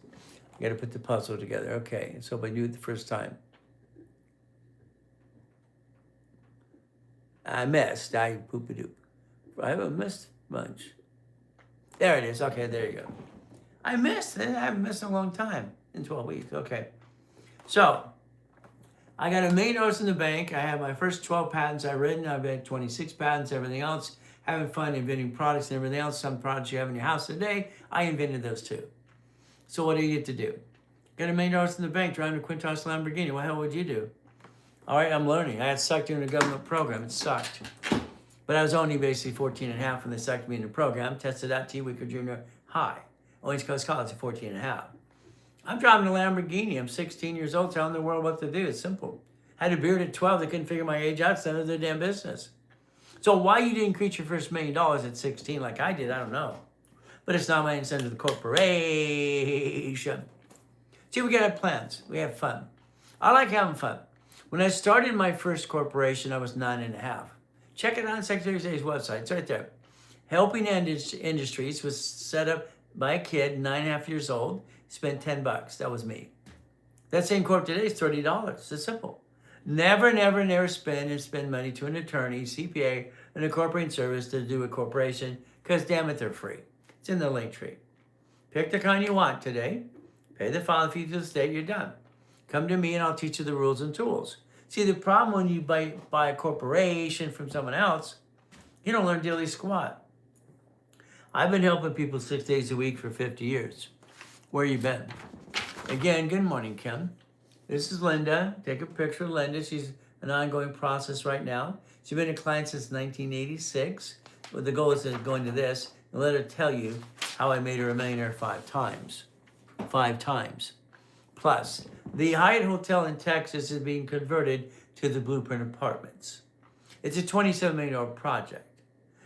I got to put the puzzle together. Okay, so if I do it the first time. I missed. I poop-a-doop. I haven't missed much. There it is. Okay, there you go. I missed it. I haven't missed in a long time. In 12 weeks. Okay. So, I got $1 million in the bank. I have my first 12 patents I've written. I've had 26 patents, everything else. Having fun inventing products and everything else. Some products you have in your house today, I invented those too. So what do you get to do? Got $1 million in the bank, driving a Quintos Lamborghini. What the hell would you do? All right, I'm learning. I got sucked into a government program. It sucked. But I was only basically 14 and a half when they sucked me into the program. Tested out T-Weaker Junior High. Orange Coast College at 14 and a half. I'm driving a Lamborghini. I'm 16 years old telling the world what to do. It's simple. Had a beard at 12. They couldn't figure my age out. It's none of their damn business. So why you didn't create your first $1 million at 16 like I did, I don't know. But it's not my incentive of the corporation. See, we got to have plans. We have fun. I like having fun. When I started my first corporation, I was 9 and a half. Check it out on Secretary of State's website. It's right there. Helping Industries was set up by a kid, 9.5 years old. Spent $10. That was me. That same corp today is $30. It's simple. Never, never, never spend money to an attorney, CPA, and a corporate service to do a corporation, because damn it, they're free. It's in the link tree. Pick the kind you want today. Pay the filing fee to the state, you're done. Come to me and I'll teach you the rules and tools. See, the problem when you buy a corporation from someone else, you don't learn diddly squat. I've been helping people 6 days a week for 50 years. Where you been? Again, good morning, Kim. This is Linda. Take a picture of Linda. She's an ongoing process right now. She's been a client since 1986. But the goal is to go into this and let her tell you how I made her a millionaire 5 times. 5 times. Plus, the Hyatt Hotel in Texas is being converted to the Blueprint Apartments. It's a $27 million project.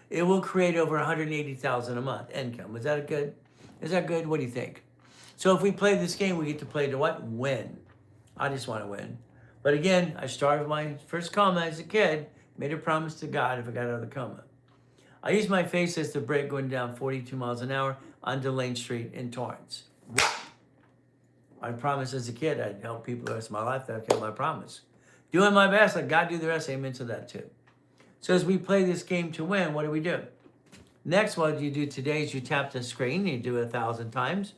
It will create over $180,000 a month income. Is that good? Is that good? What do you think? So if we play this game, we get to play to what? Win. I just want to win. But again, I started with my first coma as a kid, made a promise to God if I got out of the coma. I used my face as the brake going down 42 miles an hour on Delane Street in Torrance. I promised as a kid I'd help people the rest of my life. That I kept my promise. Doing my best, let God do the rest. Amen to that too. So as we play this game to win, what do? Next, what you do today is you tap the screen. You do it 1,000 times.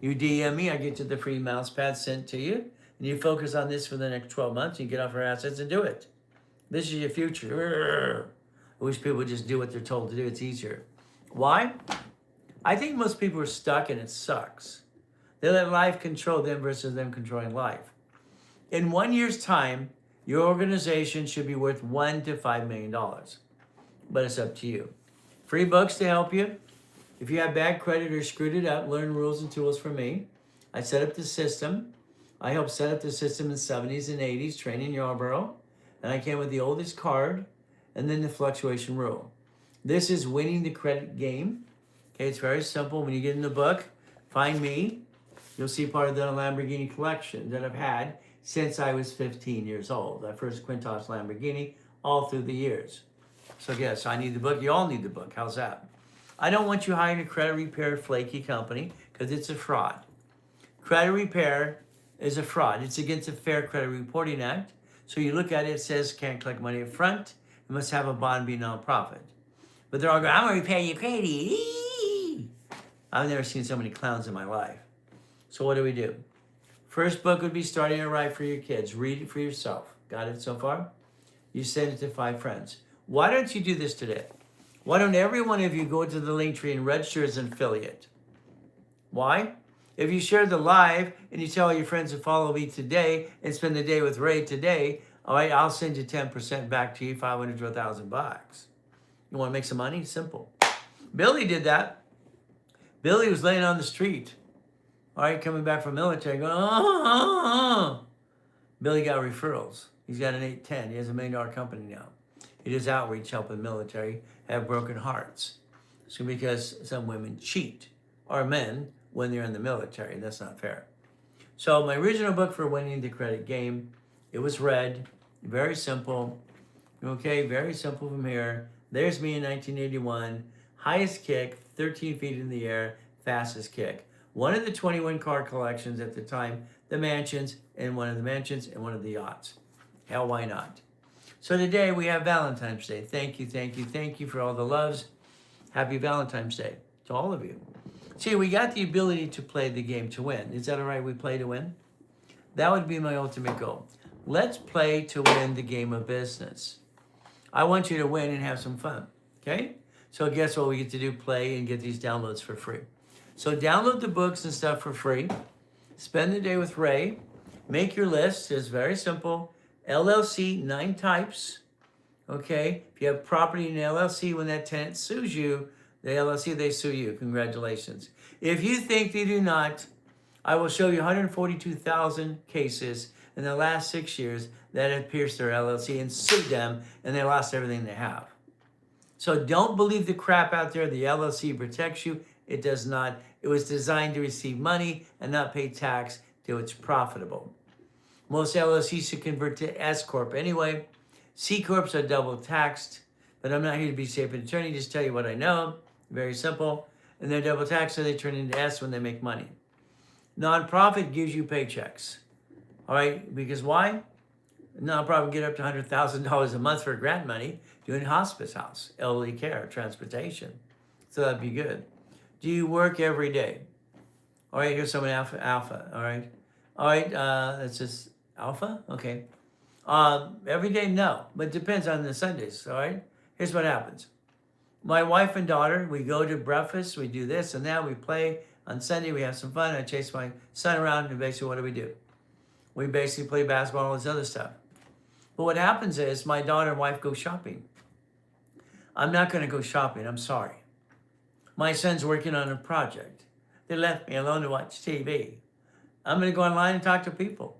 You DM me, I get you the free mouse pad sent to you. And you focus on this for the next 12 months. You get off your assets and do it. This is your future. I wish people would just do what they're told to do. It's easier. Why? I think most people are stuck and it sucks. They let life control them versus them controlling life. In 1 year's time, your organization should be worth $1 to $5 million. But it's up to you. Free books to help you. If you have bad credit or screwed it up, learn rules and tools from me. I set up the system. I helped set up the system in the 70s and 80s, training Yarborough. And I came with the oldest card and then the fluctuation rule. This is winning the credit game. Okay, it's very simple. When you get in the book, find me. You'll see part of the Lamborghini collection that I've had since I was 15 years old. My first Quintos Lamborghini, all through the years. So yes, I need the book. You all need the book. How's that? I don't want you hiring a credit repair flaky company because it's a fraud. Credit repair is a fraud. It's against the Fair Credit Reporting Act. So you look at it, it says can't collect money up front. It must have a bond, be nonprofit. But they're all going, I'm going to repair your credit. I've never seen so many clowns in my life. So what do? First book would be Starting It Right for your kids. Read it for yourself. Got it so far? You send it to 5 friends. Why don't you do this today? Why don't every one of you go to the link tree and register as an affiliate? Why? If you share the live and you tell all your friends to follow me today and spend the day with Ray today, all right, I'll send you 10% back to you, $500 to $1,000. You want to make some money? Simple. Billy did that. Billy was laying on the street, all right, coming back from military, going, oh. Billy got referrals. He's got an 810. He has $1 million company now. He does outreach, helping military have broken hearts. So because some women cheat, or men, when they're in the military. That's not fair. So my original book for winning the credit game, it was red, very simple. Okay, very simple from here. There's me in 1981. Highest kick, 13 feet in the air, fastest kick. One of the 21 car collections at the time, the mansions, and one of the mansions, and one of the yachts. Hell, why not? So today we have Valentine's Day. Thank you, thank you, thank you for all the loves. Happy Valentine's Day to all of you. See, we got the ability to play the game to win. Is that all right? We play to win? That would be my ultimate goal. Let's play to win the game of business. I want you to win and have some fun, okay? So guess what we get to do? Play and get these downloads for free. So download the books and stuff for free. Spend the day with Ray. Make your list. It's very simple. LLC, 9 types, okay? If you have property in an LLC, when that tenant sues you, the LLC, they sue you. Congratulations. If you think they do not, I will show you 142,000 cases in the last 6 years that have pierced their LLC and sued them, and they lost everything they have. So don't believe the crap out there. The LLC protects you. It does not. It was designed to receive money and not pay tax till it's profitable. Most LLCs should convert to S Corp anyway. C Corps are double taxed, but I'm not here to be safe an attorney, just tell you what I know. Very simple. And they're double taxed, so they turn into S when they make money. Nonprofit gives you paychecks. All right, because why? Nonprofit get up to $100,000 a month for grant money doing hospice house, elderly care, transportation. So that'd be good. Do you work every day? All right, here's someone alpha, all right? All right, that's just alpha, okay. Every day, no, but it depends on the Sundays, all right? Here's what happens. My wife and daughter, we go to breakfast, we do this and that, we play. On Sunday, we have some fun. I chase my son around, and basically, what do? We basically play basketball and all this other stuff. But what happens is my daughter and wife go shopping. I'm not going to go shopping. I'm sorry. My son's working on a project. They left me alone to watch TV. I'm going to go online and talk to people.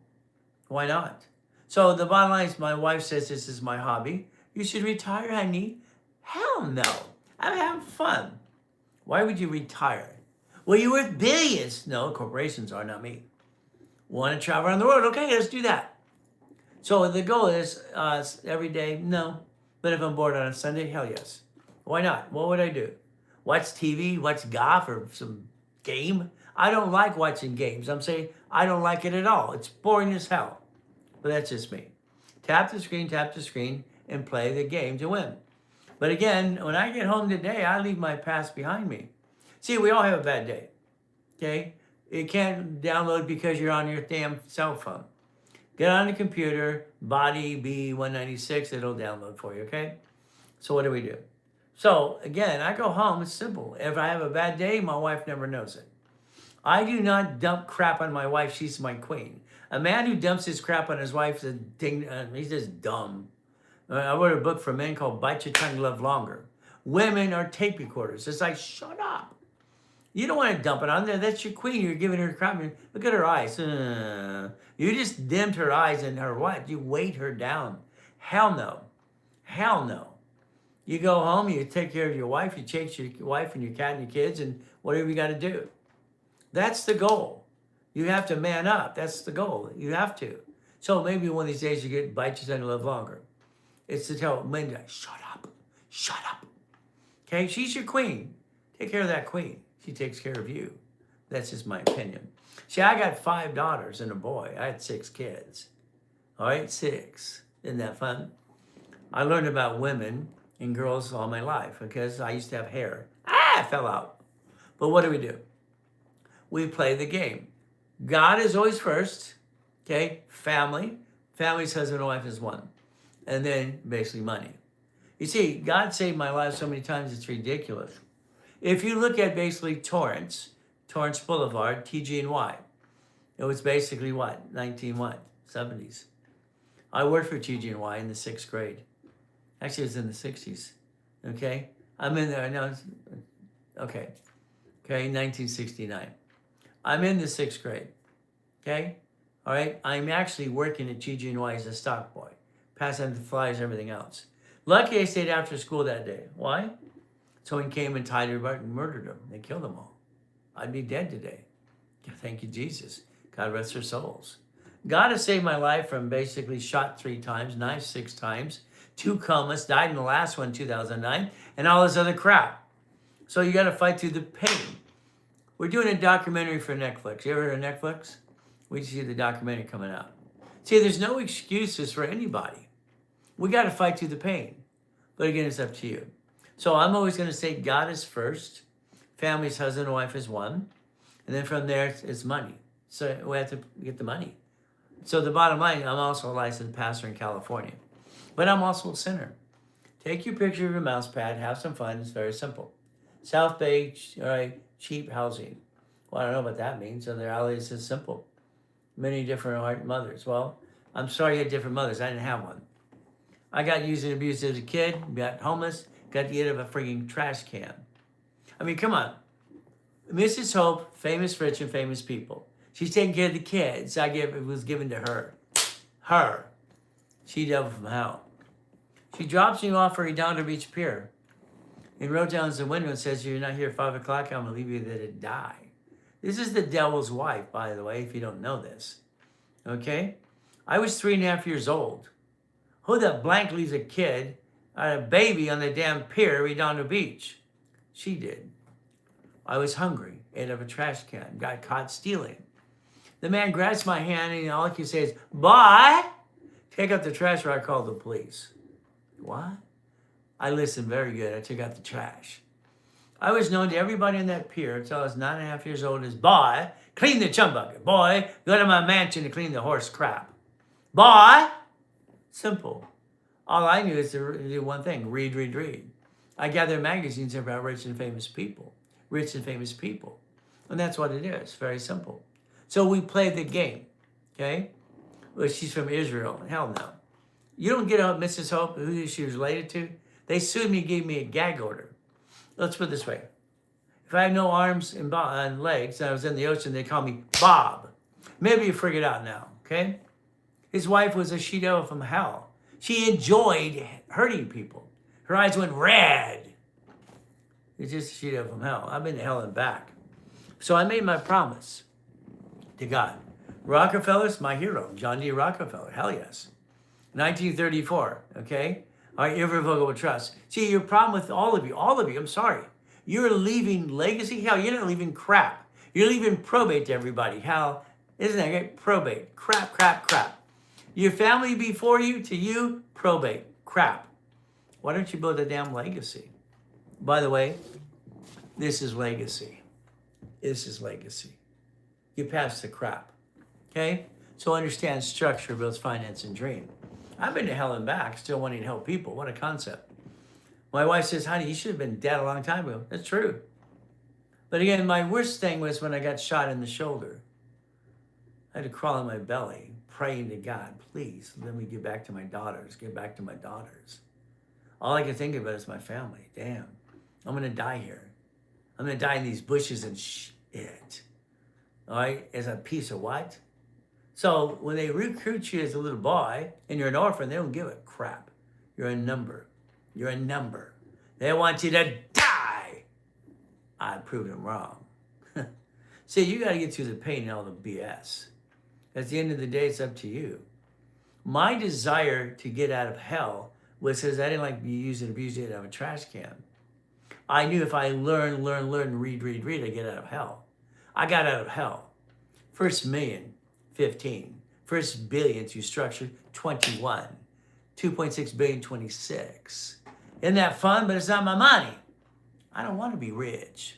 Why not? So the bottom line is my wife says this is my hobby. You should retire, honey. Hell no. I'm having fun. Why would you retire? Well, you're worth billions. No, corporations are, not me. Want to travel around the world? Okay, let's do that. So the goal is every day, no. But if I'm bored on a Sunday, hell yes. Why not? What would I do? Watch TV, watch golf, or some game? I don't like watching games. I'm saying I don't like it at all. It's boring as hell. But that's just me. Tap the screen, and play the game to win. But again, when I get home today, I leave my past behind me. See, we all have a bad day, okay? It can't download because you're on your damn cell phone. Get on the computer, body B196, it'll download for you, okay? So what do? So again, I go home, it's simple. If I have a bad day, my wife never knows it. I do not dump crap on my wife, she's my queen. A man who dumps his crap on his wife, he's just dumb. I wrote a book for men called Bite Your Tongue, Love Longer. Women are tape recorders. It's like, shut up. You don't want to dump it on there. That's your queen. You're giving her crap. Look at her eyes. You just dimmed her eyes and her what? You weighed her down. Hell no. Hell no. You go home, you take care of your wife, you chase your wife and your cat and your kids and whatever you got to do. That's the goal. You have to man up. That's the goal. You have to. So maybe one of these days you get Bite Your Tongue, Love Longer. It's to tell Linda, shut up, shut up. Okay, she's your queen. Take care of that queen. She takes care of you. That's just my opinion. See, I got 5 daughters and a boy. I had 6 kids. All right, 6. Isn't that fun? I learned about women and girls all my life because I used to have hair. It fell out. But what do? We play the game. God is always first. Okay, family. Family's husband and wife is one. And then basically money. You see, God saved my life so many times it's ridiculous. If you look at basically Torrance Boulevard, TG&Y, it was basically what? 70s. I worked for TG&Y in the 6th grade. Actually, it was in the 60s. Okay? I'm in there. I know. Okay, 1969. I'm in the 6th grade. Okay? All right? I'm actually working at TG&Y as a stock boy, passing the flyers and everything else. Lucky I stayed after school that day. Why? Someone came and tied her up and murdered them. They killed them all. I'd be dead today. Thank you, Jesus. God rest their souls. God has saved my life from basically shot 3 times, knifed 6 times, 2 comas, died in the last one, 2009, and all this other crap. So you got to fight through the pain. We're doing a documentary for Netflix. You ever heard of Netflix? We see the documentary coming out. See, there's no excuses for anybody. We got to fight through the pain. But again, it's up to you. So I'm always going to say God is first. Family's husband and wife is one. And then from there, it's money. So we have to get the money. So the bottom line, I'm also a licensed pastor in California. But I'm also a sinner. Take your picture of your mouse pad, have some fun. It's very simple. South Bay, all right, cheap housing. Well, I don't know what that means. So their alias is simple. Many different mothers. Well, I'm sorry you had different mothers. I didn't have one. I got used and abused as a kid, got homeless, got the end of a freaking trash can. I mean, come on. Mrs. Hope, famous rich and famous people. She's taking care of the kids. It was given to her. Her. She devil from hell. She drops you off for Redondo Beach Pier. And wrote down the window and says, you're not here at 5 o'clock, I'm going to leave you there to die. This is the devil's wife, by the way, if you don't know this. Okay? I was 3.5 years old. Who the blank leaves a kid, a baby on the damn pier, Redondo Beach? She did. I was hungry, ate out of a trash can, got caught stealing. The man grabs my hand and all he can say is, bye. Take out the trash or I call the police. What? I listened very good. I took out the trash. I was known to everybody on that pier until I was 9.5 years old as, boy, clean the chum bucket. Boy, go to my mansion to clean the horse crap. Boy, simple. All I knew is to do one thing, read. I gather magazines about rich and famous people. And that's what it is, very simple. So we play the game, okay? Well, she's from Israel. Hell no. You don't get out Mrs. Hope, who she was related to. They sued me, gave me a gag order. Let's put it this way. If I had no arms and legs, and I was in the ocean, they call me Bob. Maybe you figured it out now, okay? His wife was a she-devil from hell. She enjoyed hurting people. Her eyes went red. It's just a she-devil from hell. I've been to hell and back. So I made my promise to God. Rockefeller's my hero. John D. Rockefeller. Hell yes. 1934, okay? Our irrevocable trust. See, your problem with all of you, I'm sorry. You're leaving legacy. Hell, you're not leaving crap. You're leaving probate to everybody. Hell, isn't that great? Probate. Crap. Your family before you, to you, probate. Crap. Why don't you build a damn legacy? By the way, this is legacy. You pass the crap. Okay? So understand structure builds finance and dream. I've been to hell and back, still wanting to help people. What a concept. My wife says, honey, you should have been dead a long time ago. That's true. But again, my worst thing was when I got shot in the shoulder. I had to crawl on my belly, praying to God, please, let me get back to my daughters. All I can think about is my family. Damn, I'm going to die here. I'm going to die in these bushes and shit. All right, as a piece of what? So when they recruit you as a little boy and you're an orphan, they don't give a crap. You're a number. They want you to die. I proved them wrong. See, you got to get through the pain and all the BS. At the end of the day, it's up to you. My desire to get out of hell Well, it says I didn't like to be used and abused out of a trash can. I knew if I learn, read, I get out of hell. I got out of hell. First million, 15. First billion through structure, 21. 2.6 billion, 26. Isn't that fun? But it's not my money. I don't want to be rich.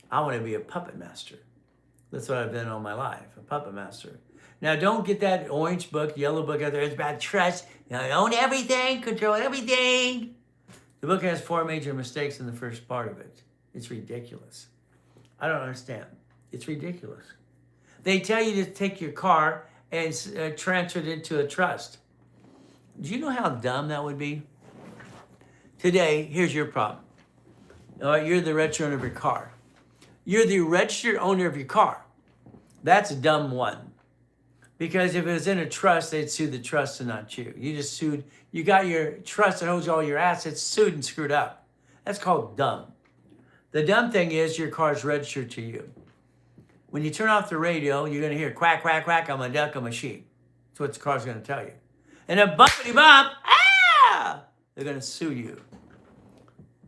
I want to be a puppet master. That's what I've been all my life, a puppet master. Now, don't get that orange book, yellow book out there. It's about trust. You know, own everything, control everything. The book has 4 major mistakes in the first part of it. It's ridiculous. I don't understand. It's ridiculous. They tell you to take your car and transfer it into a trust. Do you know how dumb that would be? Today, here's your problem. All right, you're the registered owner of your car. You're the registered owner of your car. That's a dumb one. Because if it was in a trust, they'd sue the trust and not you. You just sued. You got your trust that holds all your assets sued and screwed up. That's called dumb. The dumb thing is your car's registered to you. When you turn off the radio, you're going to hear quack, quack, quack, I'm a duck, I'm a sheep. That's what the car's going to tell you. And a bumpity bump, they're going to sue you.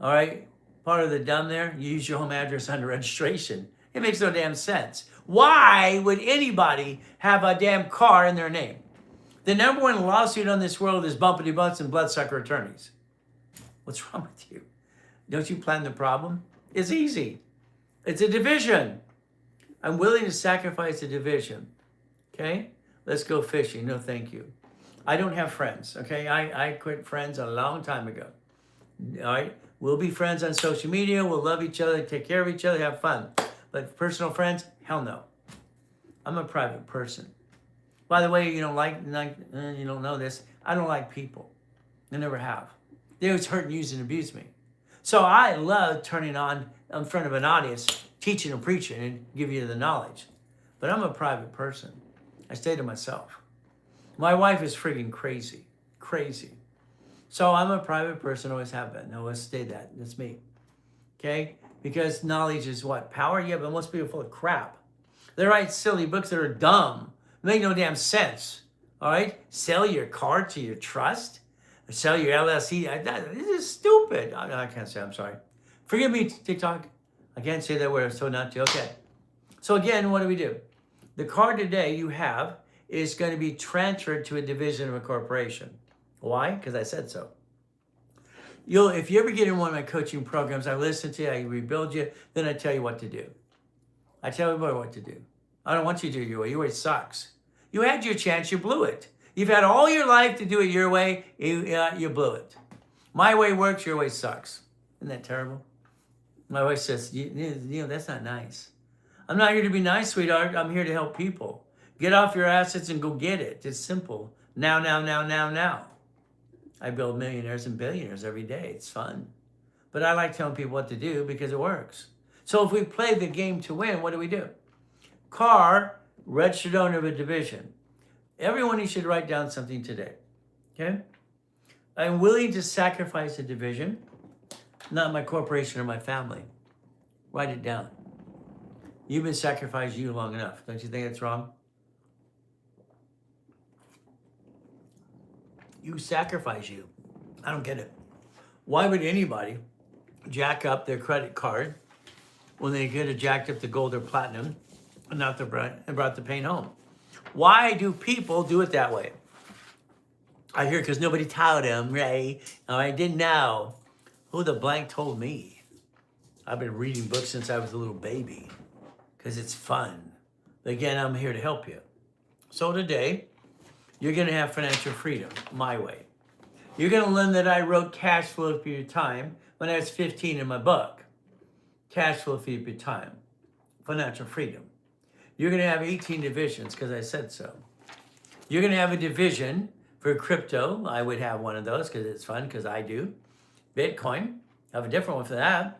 All right? Part of the dumb there, you use your home address under registration. It makes no damn sense. Why would anybody have a damn car in their name? The number one lawsuit on this world is bumpity bumps and bloodsucker attorneys. What's wrong with you? Don't you plan the problem? It's easy. It's a division. I'm willing to sacrifice a division. Okay? Let's go fishing. No, thank you. I don't have friends. Okay? I quit friends a long time ago. All right? We'll be friends on social media. We'll love each other, take care of each other, have fun. But personal friends, hell no. I'm a private person. By the way, you don't you don't know this. I don't like people. I never have. They always hurt and use and abuse me. So I love turning on in front of an audience, teaching and preaching and give you the knowledge. But I'm a private person. I stay to myself. My wife is friggin' crazy. Crazy. So I'm a private person, always have been. I always stay that. That's me. Okay? Because knowledge is what? Power? Yeah, but most people are full of crap. They write silly books that are dumb. Make no damn sense. All right? Sell your car to your trust? Or sell your LLC? This is stupid. I can't say, I'm sorry. Forgive me, TikTok. I can't say that word. I'm so not to. Okay. So again, what do? The car today you have is going to be transferred to a division of a corporation. Why? Because I said so. If you ever get in one of my coaching programs, I listen to you, I rebuild you, then I tell you what to do. I tell everybody what to do. I don't want you to do it your way. Your way sucks. You had your chance, you blew it. You've had all your life to do it your way, you blew it. My way works, your way sucks. Isn't that terrible? My wife says, that's not nice. I'm not here to be nice, sweetheart. I'm here to help people. Get off your assets and go get it. It's simple. Now. I build millionaires and billionaires every day. It's fun. But I like telling people what to do because it works. So if we play the game to win, what do? Car, registered owner of a division. Everyone, you should write down something today. Okay? I'm willing to sacrifice a division, not my corporation or my family. Write it down. You've been sacrificing you long enough. Don't you think that's wrong? You sacrifice you. I don't get it. Why would anybody jack up their credit card when they could have jacked up the gold or platinum and brought the pain home? Why do people do it that way? I hear because nobody told them, Ray. I didn't know. Who the blank told me? I've been reading books since I was a little baby because it's fun. But again, I'm here to help you. So today, you're going to have financial freedom, my way. You're going to learn that I wrote cash flow for your time when I was 15 in my book. Cash flow for your time, financial freedom. You're going to have 18 divisions because I said so. You're going to have a division for crypto. I would have one of those because it's fun because I do. Bitcoin, I have a different one for that.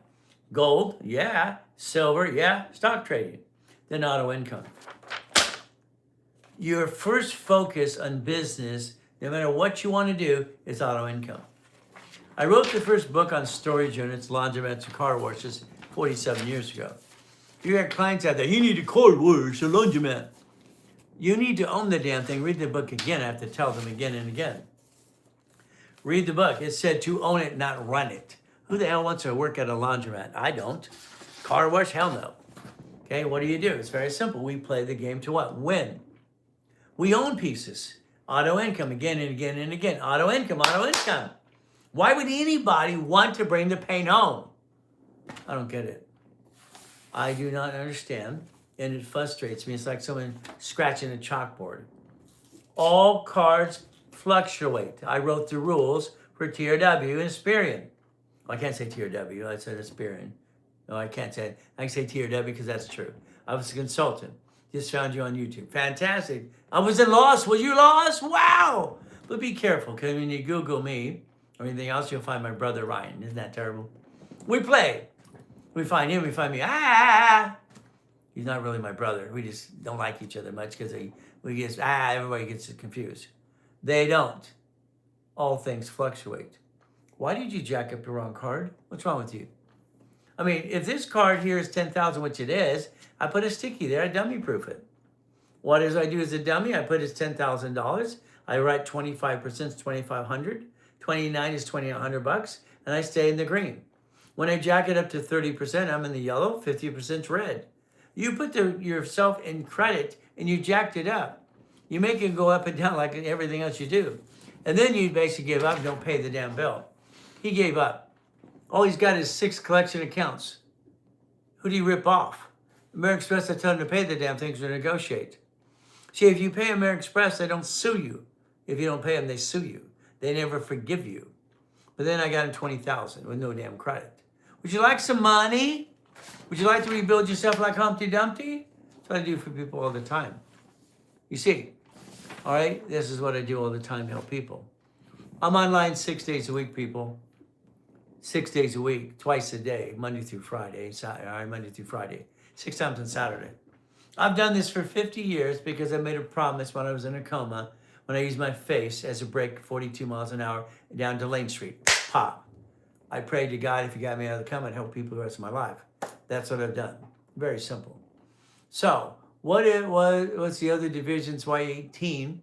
Gold, yeah. Silver, yeah. Stock trading. Then auto income. Your first focus on business, no matter what you want to do, is auto income. I wrote the first book on storage units, laundromats, and car washes 47 years ago. You got clients out there, you need a car wash, a laundromat. You need to own the damn thing. Read the book again. I have to tell them again and again. Read the book. It said to own it, not run it. Who the hell wants to work at a laundromat? I don't. Car wash? Hell no. Okay, what do? It's very simple. We play the game to what? Win. We own pieces. Auto income again and again and again. Auto income, auto income. Why would anybody want to bring the pain home? I don't get it. I do not understand, and it frustrates me. It's like someone scratching a chalkboard. All cards fluctuate. I wrote the rules for TRW and Asperian. I can't say TRW, I said Asperian. No, I can't say it. I can say TRW because that's true. I was a consultant. Just found you on YouTube. Fantastic. I wasn't lost. Was you lost? Wow. But be careful, because when you Google me or anything else, you'll find my brother Ryan. Isn't that terrible? We play. We find him, we find me. He's not really my brother. We just don't like each other much because everybody gets confused. They don't. All things fluctuate. Why did you jack up the wrong card? What's wrong with you? I mean, if this card here is 10,000, which it is, I put a sticky there, I dummy proof it. What does I do as a dummy? I put it's $10,000. I write 25% is 2,500. 29 is 2,800 bucks, and I stay in the green. When I jack it up to 30%, I'm in the yellow, 50% red. You put yourself in credit and you jacked it up. You make it go up and down like everything else you do. And then you basically give up and don't pay the damn bill. He gave up. All he's got is 6 collection accounts. Who do you rip off? American Express, I tell them to pay the damn things to negotiate. See, if you pay American Express, they don't sue you. If you don't pay them, they sue you. They never forgive you. But then I got him 20,000 with no damn credit. Would you like some money? Would you like to rebuild yourself like Humpty Dumpty? That's what I do for people all the time. You see, all right, this is what I do all the time, help people. I'm online 6 days a week, people. 6 days a week, twice a day, Monday through Friday, Monday through Friday, 6 times on Saturday. I've done this for 50 years because I made a promise when I was in a coma, when I used my face as a brake 42 miles an hour down to Lane Street. Pop. I prayed to God, if you got me out of the coma, I'd help people the rest of my life. That's what I've done. Very simple. So, what's the other divisions? Why 18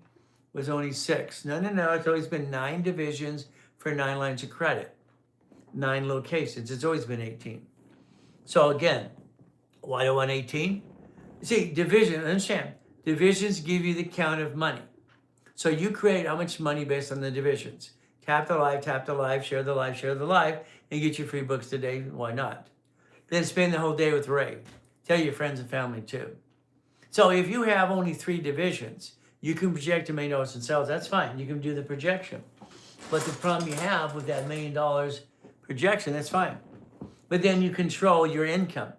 was only 6? No. It's always been 9 divisions for 9 lines of credit. 9 locations. It's always been 18. So again, why do I want 18? See, understand, divisions give you the count of money. So you create how much money based on the divisions. Tap the live, share the live, and get your free books today. Why not? Then spend the whole day with Ray. Tell your friends and family too. So if you have only 3 divisions, you can project $1 million in sales. That's fine. You can do the projection. But the problem you have with that $1 million projection, that's fine. But then you control your income.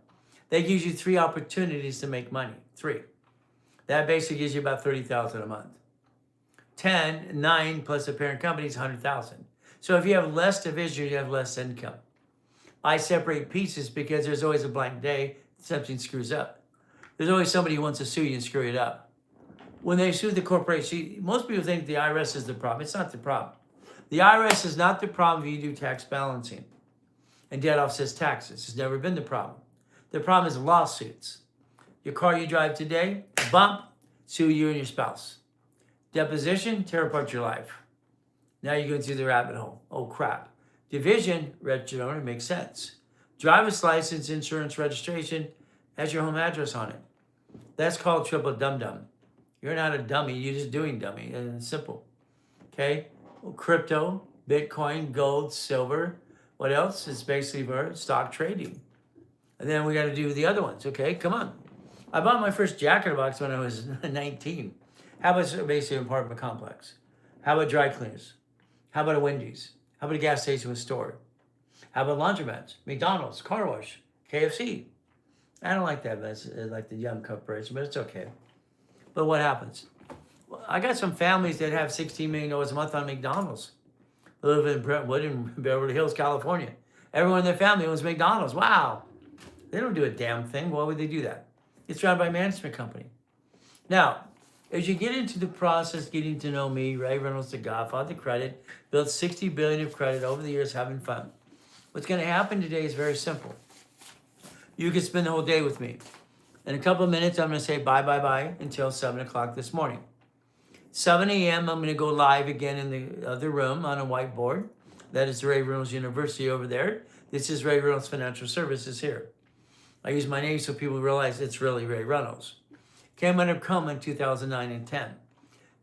That gives you 3 opportunities to make money. 3. That basically gives you about $30,000 a month. 9 plus a parent company is $100,000. So if you have less division, you have less income. I separate pieces because there's always a blank day, something screws up. There's always somebody who wants to sue you and screw it up. When they sue the corporation, most people think the IRS is the problem. It's not the problem. The IRS is not the problem if you do tax balancing and debt offsets taxes. It's never been the problem. The problem is lawsuits. Your car you drive today, bump, sue you and your spouse. Deposition, tear apart your life. Now you're going through the rabbit hole. Oh crap. Division, registered owner, makes sense. Driver's license, insurance, registration has your home address on it. That's called triple dum-dum. You're not a dummy, you're just doing dummy. And it's simple. Okay? Well, crypto, Bitcoin, gold, silver. What else? It's basically for stock trading. And then we got to do the other ones. Okay, come on. I bought my first Jack in the Box when I was 19. How about basically an apartment complex? How about dry cleaners? How about a Wendy's? How about a gas station with store? How about laundromats? McDonald's, car wash, KFC. I don't like that, but it's like the Yum Corporation, but it's okay. But what happens? Well, I got some families that have $16 million a month on McDonald's. They live in Brentwood in Beverly Hills, California. Everyone in their family owns McDonald's. Wow. They don't do a damn thing. Why would they do that? It's run by a management company. Now, as you get into the process, getting to know me, Ray Reynolds, the Godfather Credit, built $60 billion of credit over the years, having fun. What's going to happen today is very simple. You can spend the whole day with me. In a couple of minutes, I'm going to say bye until 7 o'clock this morning. 7 a.m., I'm going to go live again in the other room on a whiteboard. That is Ray Reynolds University over there. This is Ray Reynolds Financial Services here. I use my name so people realize it's really Ray Reynolds. Came under Coma in 2009 and 10.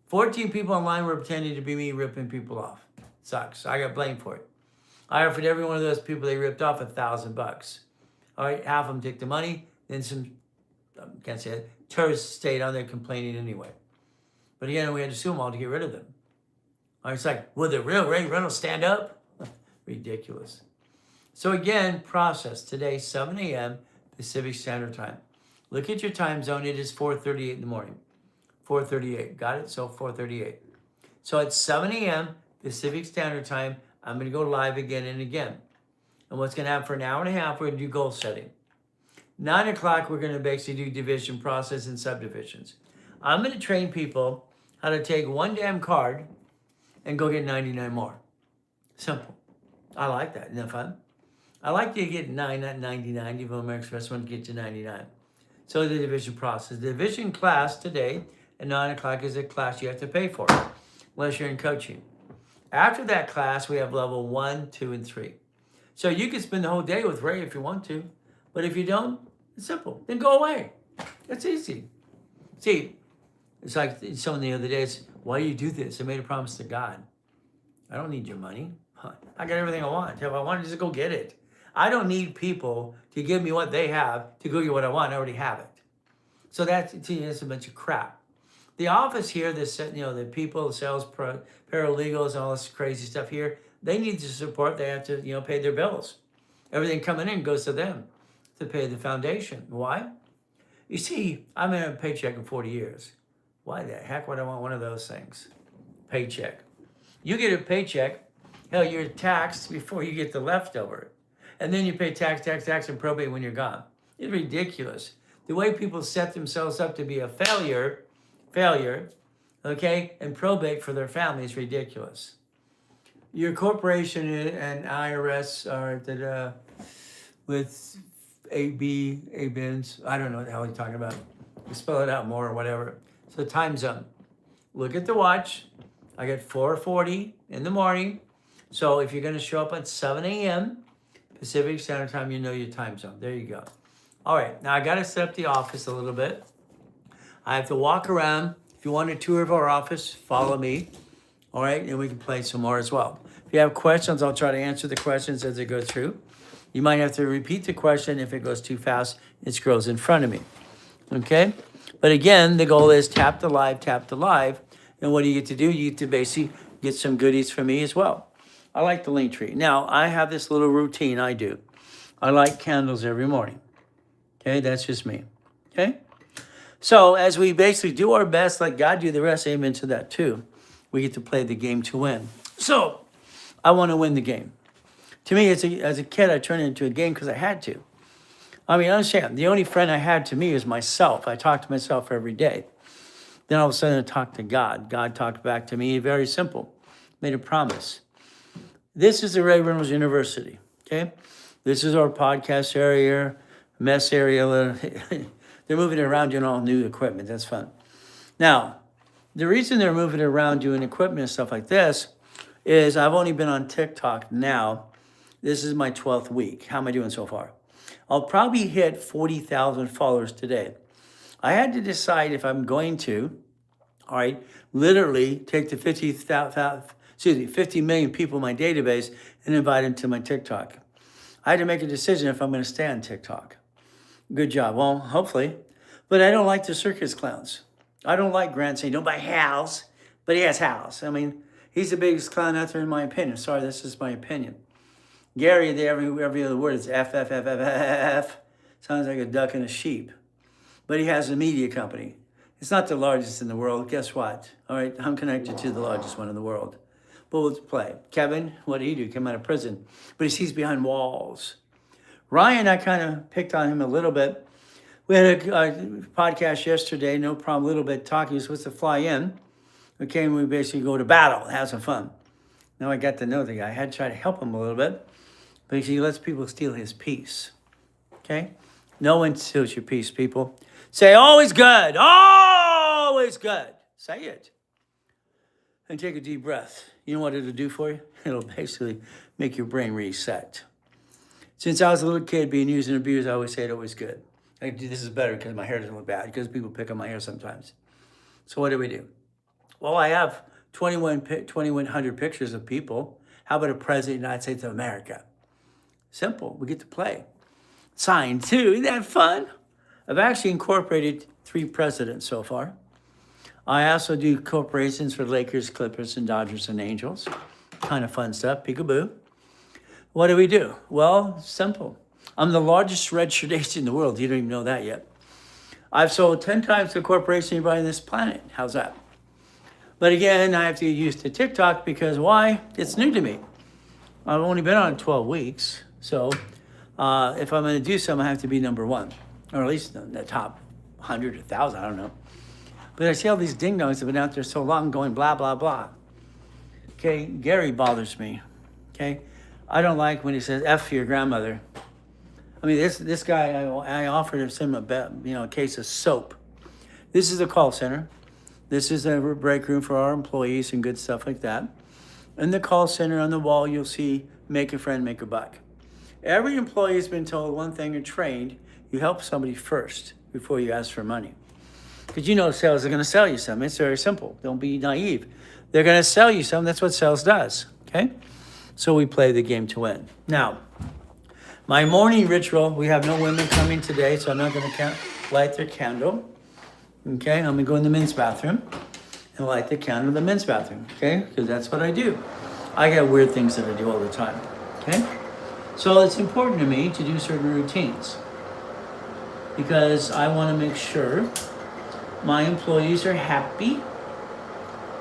14 people online were pretending to be me ripping people off. Sucks. I got blamed for it. I offered every one of those people they ripped off $1,000. All right, half of them took the money, then some, can't say it, terrorists stayed on there complaining anyway. But again, we had to sue them all to get rid of them. All right, it's like, will the real Ray Reynolds stand up? Ridiculous. So again, process today, 7 a.m. Pacific Standard Time. Look at your time zone. It is 4:38 in the morning. 4:38. Got it? So 4:38. So at 7 a.m. Pacific Standard Time, I'm going to go live again and again. And what's going to happen for an hour and a half, we're going to do goal setting. 9 o'clock, we're going to basically do division process and subdivisions. I'm going to train people how to take one damn card and go get 99 more. Simple. I like that. Isn't that fun? I like to get 9, not 99. Even American Express want to get to 99. So the division process. The division class today at 9 o'clock is a class you have to pay for, unless you're in coaching. After that class, we have level 1, 2, and 3. So you can spend the whole day with Ray if you want to. But if you don't, it's simple. Then go away. It's easy. See, it's like someone the other day said, why do you do this? I made a promise to God. I don't need your money. I got everything I want. If I want to just go get it. I don't need people to give me what they have to go get what I want. I already have it. So that's a bunch of crap. The office here, the people, the sales paralegals, and all this crazy stuff here, they need the support. They have to, pay their bills. Everything coming in goes to them to pay the foundation. Why? You see, I've been a paycheck in 40 years. Why the heck would I want one of those things? Paycheck. You get a paycheck, hell, you're taxed before you get the leftover. And then you pay tax, and probate when you're gone. It's ridiculous. The way people set themselves up to be a failure, okay, and probate for their family is ridiculous. Your corporation and IRS are with ABINs, I don't know what the hell you're talking about. You spell it out more or whatever. So time zone. Look at the watch. I got 4:40 in the morning. So if you're going to show up at 7 a.m. Pacific Standard Time, you know your time zone. There you go. All right, now I got to set up the office a little bit. I have to walk around. If you want a tour of our office, follow me. All right, and we can play some more as well. If you have questions, I'll try to answer the questions as they go through. You might have to repeat the question if it goes too fast. It scrolls in front of me. Okay? But again, the goal is tap the live. And what do you get to do? You get to basically get some goodies from me as well. I like the link tree. Now, I have this little routine I do. I light candles every morning. Okay, that's just me. Okay? So as we basically do our best, let God do the rest, amen to that too. We get to play the game to win. So I want to win the game. To me, as a kid, I turned it into a game because I had to. I mean, understand, the only friend I had to me is myself. I talked to myself every day. Then all of a sudden I talked to God. God talked back to me, very simple. Made a promise. This is the Ray Reynolds University, okay? This is our podcast area, mess area. They're moving it around doing all new equipment. That's fun. Now, the reason they're moving it around doing equipment and stuff like this is I've only been on TikTok now. This is my 12th week. How am I doing so far? I'll probably hit 40,000 followers today. I had to decide if I'm going to, all right, literally take the 50 million people in my database and invite them to my TikTok. I had to make a decision if I'm going to stay on TikTok. Good job. Well, hopefully. But I don't like the circus clowns. I don't like Grant saying, don't buy house, but he has house. I mean, he's the biggest clown out there in my opinion. Sorry, this is my opinion. Gary, every other word is F. Sounds like a duck and a sheep. But he has a media company. It's not the largest in the world. Guess what? All right, I'm connected to the largest one in the world. But let's play. Kevin, what did he do? Came out of prison. But he sees behind walls. Ryan, I kind of picked on him a little bit. We had a podcast yesterday, no problem, a little bit talking. He was supposed to fly in. Okay, and we basically go to battle, have some fun. Now I got to know the guy. I had to try to help him a little bit. But he lets people steal his peace. Okay? No one steals your peace, people. Say, always good. Always good. Say it. and take a deep breath. You know what it'll do for you? It'll basically make your brain reset. Since I was a little kid being used and abused, I always say it always good. This is better because my hair doesn't look bad, because people pick on my hair sometimes. So what do? Well, I have 2,100 pictures of people. How about a president of the United States of America? Simple, we get to play. Signed too, isn't that fun? I've actually incorporated 3 presidents so far. I also do corporations for Lakers, Clippers, and Dodgers, and Angels. Kind of fun stuff, peekaboo. What do? Well, simple. I'm the largest registered agent in the world. You don't even know that yet. I've sold 10 times the corporation anybody on this planet. How's that? But again, I have to get used to TikTok because why? It's new to me. I've only been on it 12 weeks. So if I'm going to do something, I have to be number 1, or at least in the top 100 or 1,000, I don't know. But I see all these ding-dongs have been out there so long going blah, blah, blah. Okay, Gary bothers me. Okay, I don't like when he says F your grandmother. I mean, this guy, I offered him a case of soap. This is a call center. This is a break room for our employees and good stuff like that. In the call center on the wall, you'll see make a friend, make a buck. Every employee has been told one thing and trained, you help somebody first before you ask for money. Because sales are going to sell you something. It's very simple. Don't be naive. They're going to sell you something. That's what sales does, okay? So we play the game to win. Now, my morning ritual, we have no women coming today, so I'm not going to light their candle. Okay, I'm going to go in the men's bathroom and light the candle in the men's bathroom, okay? Because that's what I do. I got weird things that I do all the time, okay? So it's important to me to do certain routines because I want to make sure my employees are happy,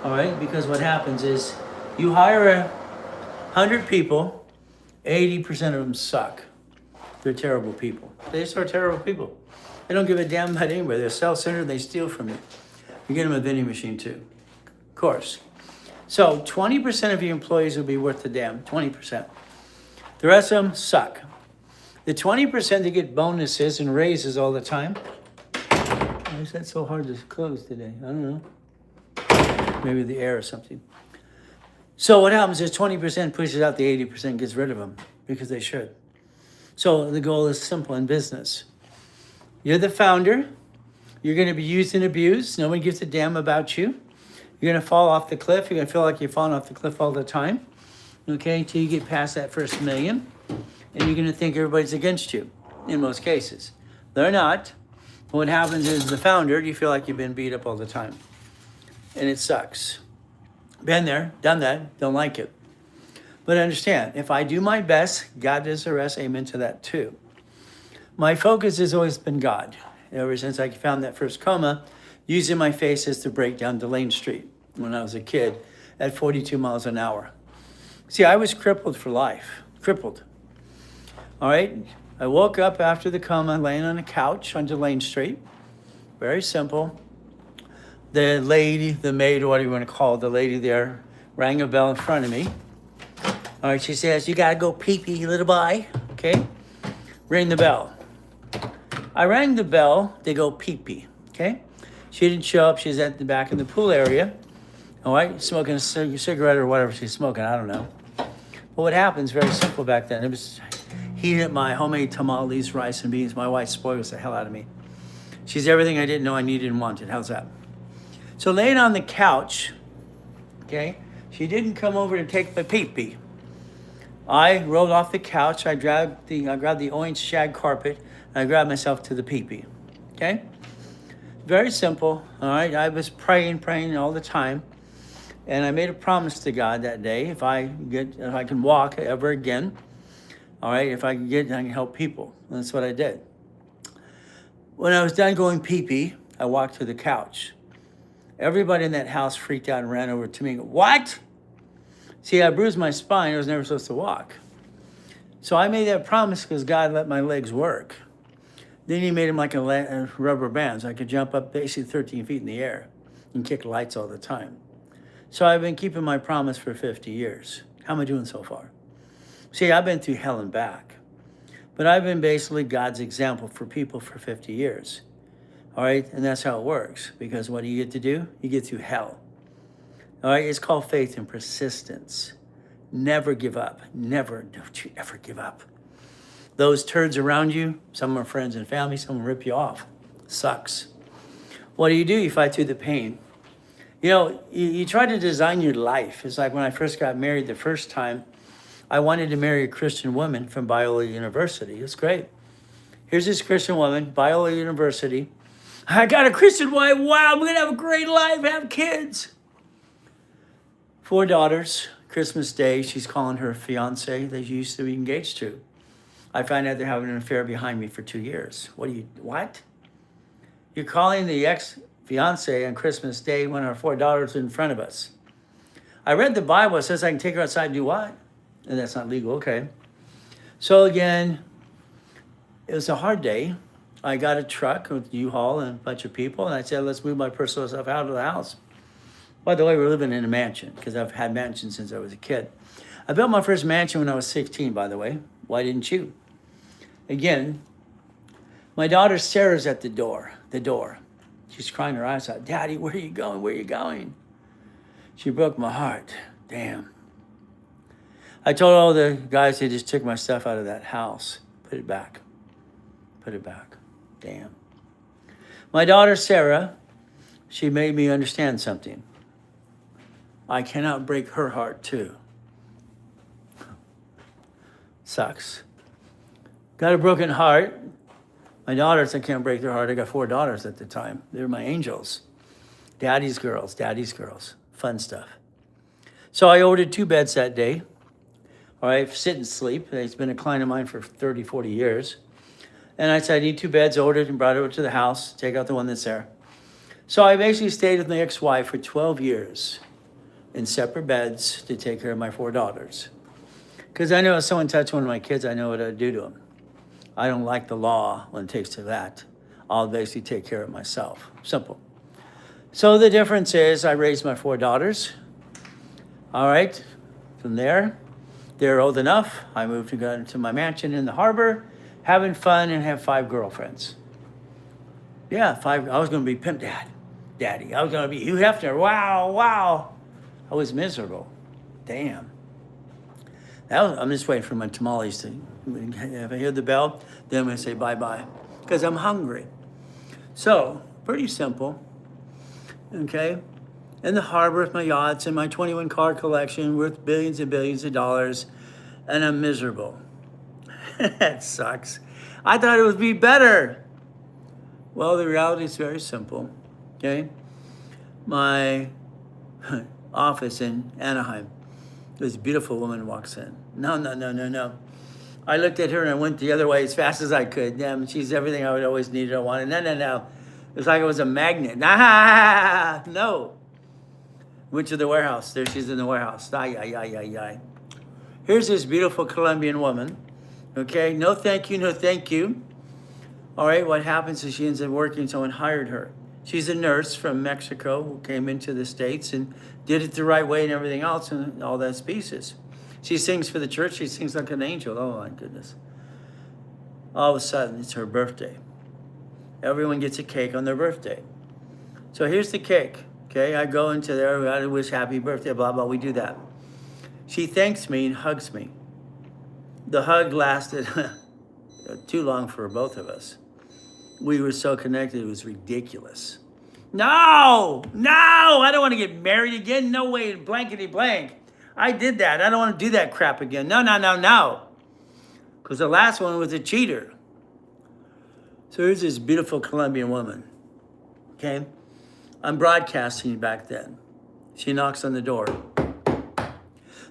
all right? Because what happens is you hire 100 people, 80% of them suck. They're terrible people. They just are terrible people. They don't give a damn about anybody. They're self-centered. They steal from you. You get them a vending machine too, of course. So 20% of your employees will be worth the damn, 20%. The rest of them suck. The 20% that get bonuses and raises all the time. Why is that so hard to close today? I don't know. Maybe the air or something. So what happens is 20% pushes out the 80%, gets rid of them because they should. So the goal is simple in business. You're the founder. You're going to be used and abused. Nobody gives a damn about you. You're going to fall off the cliff. You're going to feel like you're falling off the cliff all the time. Okay, until you get past that first million. And you're going to think everybody's against you in most cases. They're not. What happens is the founder, you feel like you've been beat up all the time. And it sucks. Been there, done that, don't like it. But understand, if I do my best, God does the rest. Amen to that too. My focus has always been God. Ever since I found that first coma, using my faces to break down Delane Street when I was a kid at 42 miles an hour. See, I was crippled for life. Crippled. All right? I woke up after the coma laying on a couch on Delane Street. Very simple. The lady, the maid, or whatever you want to call it, the lady there, rang a bell in front of me. All right, she says, you got to go pee-pee, little boy. Okay? Ring the bell. I rang the bell. They go pee-pee. Okay? She didn't show up. She's at the back in the pool area. All right? Smoking a cigarette or whatever she's smoking. I don't know. But what happens, very simple back then. It was heating up my homemade tamales, rice, and beans. My wife spoils the hell out of me. She's everything I didn't know I needed and wanted. How's that? So laying on the couch, okay, she didn't come over to take the pee-pee. I rolled off the couch. I grabbed the orange shag carpet, and I grabbed myself to the pee-pee, okay? Very simple, all right? I was praying all the time, and I made a promise to God that day, if I can walk ever again, all right, if I can help people. And that's what I did. When I was done going pee-pee, I walked to the couch. Everybody in that house freaked out and ran over to me. What? See, I bruised my spine. I was never supposed to walk. So I made that promise because God let my legs work. Then he made them like a rubber band, so I could jump up basically 13 feet in the air and kick lights all the time. So I've been keeping my promise for 50 years. How am I doing so far? See, I've been through hell and back. But I've been basically God's example for people for 50 years. All right, and that's how it works. Because what do you get to do? You get through hell. All right, it's called faith and persistence. Never give up. Never, don't you ever give up. Those turds around you, some are friends and family, some will rip you off. Sucks. What do? You fight through the pain. You know, you try to design your life. It's like when I first got married the first time, I wanted to marry a Christian woman from Biola University. It's great. Here's this Christian woman, Biola University. I got a Christian wife. Wow, I'm going to have a great life, have kids. 4 daughters. Christmas Day, she's calling her fiance that she used to be engaged to. I find out they're having an affair behind me for 2 years. What? You're calling the ex-fiance on Christmas Day when our 4 daughters are in front of us. I read the Bible. It says I can take her outside and do what? And that's not legal. Okay. So again, it was a hard day. I got a truck with U-Haul and a bunch of people, and I said, let's move my personal stuff out of the house. By the way, we're living in a mansion because I've had mansions since I was a kid. I built my first mansion when I was 16, by the way. Why didn't you? Again, my daughter Sarah's at the door. She's crying her eyes out. Daddy, where are you going? Where are you going? She broke my heart. Damn. I told all the guys they just took my stuff out of that house. Put it back. Damn. My daughter Sarah, she made me understand something. I cannot break her heart too. Sucks. Got a broken heart. My daughters, I can't break their heart. I got 4 daughters at the time. They were my angels. Daddy's girls. Fun stuff. So I ordered 2 beds that day. All right, sit and sleep. It's been a client of mine for 30, 40 years. And I said, I need 2 beds, ordered and brought it over to the house. Take out the one that's there. So I basically stayed with my ex-wife for 12 years in separate beds to take care of my 4 daughters. Because I know if someone touched one of my kids, I know what I'd do to them. I don't like the law when it takes to that. I'll basically take care of myself. Simple. So the difference is I raised my 4 daughters. All right. From there, they're old enough. I moved to go into my mansion in the harbor, having fun and have 5 girlfriends. Yeah, 5. I was going to be Pimp Daddy. I was going to be Hugh Hefner. Wow. I was miserable. Damn. I'm just waiting for my tamales to, if I hear the bell, then I'm going to say bye-bye. Because I'm hungry. So, pretty simple. Okay? In the harbor with my yachts and my 21 car collection worth billions and billions of dollars. And I'm miserable. That sucks. I thought it would be better. Well, the reality is very simple. Okay? My office in Anaheim. This beautiful woman walks in. No. I looked at her and I went the other way as fast as I could. Damn, she's everything I would always need or wanted. No. It's like it was a magnet. No. Went to the warehouse. There she's in the warehouse. Ay. Here's this beautiful Colombian woman. Okay, no thank you. All right, what happens is she ends up working, someone hired her. She's a nurse from Mexico who came into the States and did it the right way and everything else and all that pieces. She sings for the church. She sings like an angel. Oh, my goodness. All of a sudden, it's her birthday. Everyone gets a cake on their birthday. So here's the cake. Okay, I go into there. I wish happy birthday, blah, blah. We do that. She thanks me and hugs me. The hug lasted too long for both of us. We were so connected, it was ridiculous. No, I don't want to get married again. No way, blankety blank. I did that. I don't want to do that crap again. No. Because the last one was a cheater. So here's this beautiful Colombian woman. Okay? I'm broadcasting back then. She knocks on the door.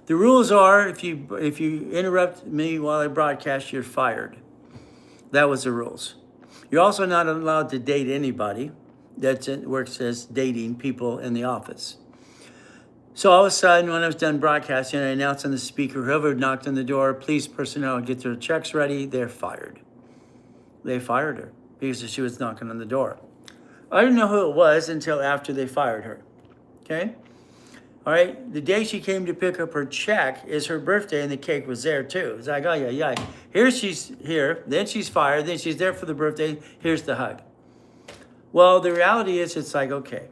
The rules are if you interrupt me while I broadcast, you're fired. That was the rules. You're also not allowed to date anybody that works as dating people in the office. So all of a sudden, when I was done broadcasting, I announced on the speaker, whoever knocked on the door, police personnel, get their checks ready, they're fired. They fired her because she was knocking on the door. I didn't know who it was until after they fired her. Okay? All right? The day she came to pick up her check is her birthday, and the cake was there too. It's like, oh, yeah. She's here, then she's fired, then she's there for the birthday, here's the hug. Well, the reality is it's like, okay,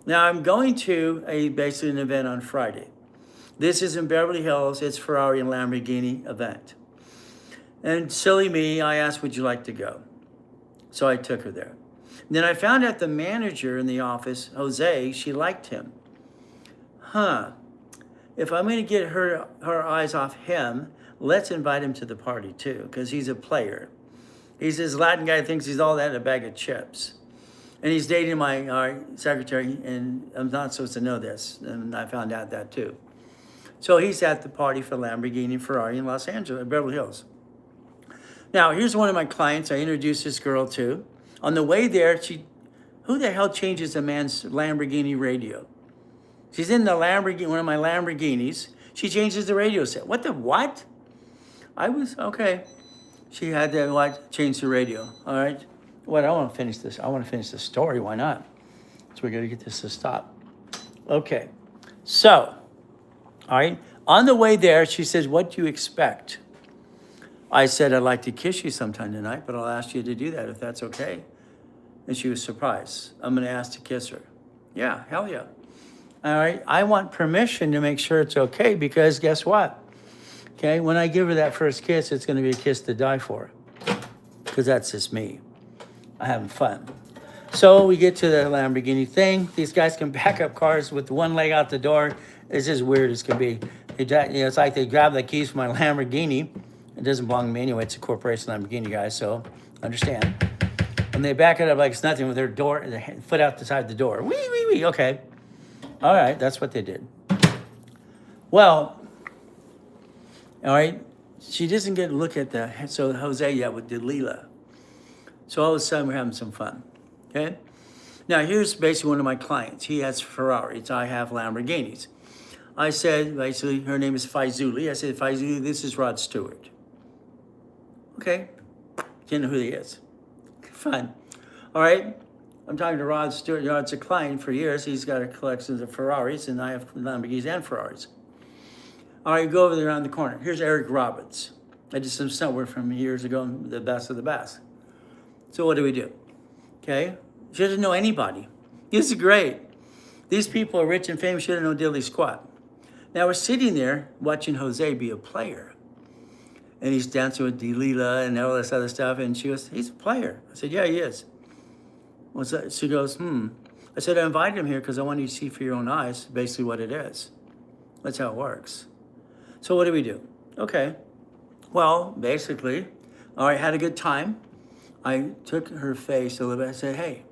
Now I'm going to basically an event on Friday. This is in Beverly Hills. It's Ferrari and Lamborghini event. And silly me, I asked, would you like to go? So I took her there. Then I found out the manager in the office, Jose, she liked him. If I'm going to get her eyes off him, let's invite him to the party too, because he's a player. He's this Latin guy who thinks he's all that in a bag of chips. And he's dating my secretary, and I'm not supposed to know this, and I found out that too. So he's at the party for Lamborghini and Ferrari in Los Angeles, Beverly Hills. Now, here's one of my clients I introduced this girl to. On the way there, who the hell changes a man's Lamborghini radio? She's in the Lamborghini, one of my Lamborghinis. She changes the radio set. What the what? I was, okay. She had to change the radio, all right? What, I want to finish this. I want to finish the story. Why not? So we got to get this to stop. Okay. So, all right. On the way there, she says, what do you expect? I said, I'd like to kiss you sometime tonight, but I'll ask you to do that if that's okay. And she was surprised. I'm going to ask to kiss her. Yeah, hell yeah. All right. I want permission to make sure it's okay, because guess what? Okay. When I give her that first kiss, it's going to be a kiss to die for, because that's just me. I'm having fun. So we get to the Lamborghini thing. These guys can back up cars with one leg out the door. It's as weird as can be. It's like they grab the keys from my Lamborghini. It doesn't belong to me anyway. It's a corporation Lamborghini, guys, so understand. And they back it up like it's nothing with their foot out the side of the door. Wee, wee, wee. Okay. All right, that's what they did. Well, all right, she doesn't get a look at so Jose yet with Delilah. So all of a sudden we're having some fun, okay? Now here's basically one of my clients. He has Ferraris, I have Lamborghinis. I said, basically, her name is Faizuli. I said, Faizuli, this is Rod Stewart. Okay, you know who he is. Fun. All right, I'm talking to Rod Stewart. Rod's a client for years. He's got a collection of Ferraris, and I have Lamborghinis and Ferraris. All right, go over there around the corner. Here's Eric Roberts. I did some stunt work from years ago, the best of the best. So what do? Okay, she doesn't know anybody. This is great. These people are rich and famous. She doesn't know diddly squat. Now we're sitting there watching Jose be a player. And he's dancing with Delilah and all this other stuff. And she goes, he's a player. I said, yeah, he is. What's that? She goes, I said, I invited him here because I want you to see for your own eyes basically what it is. That's how it works. So what do? Okay. Well, basically, all right, had a good time. I took her face a little bit. I said, hey,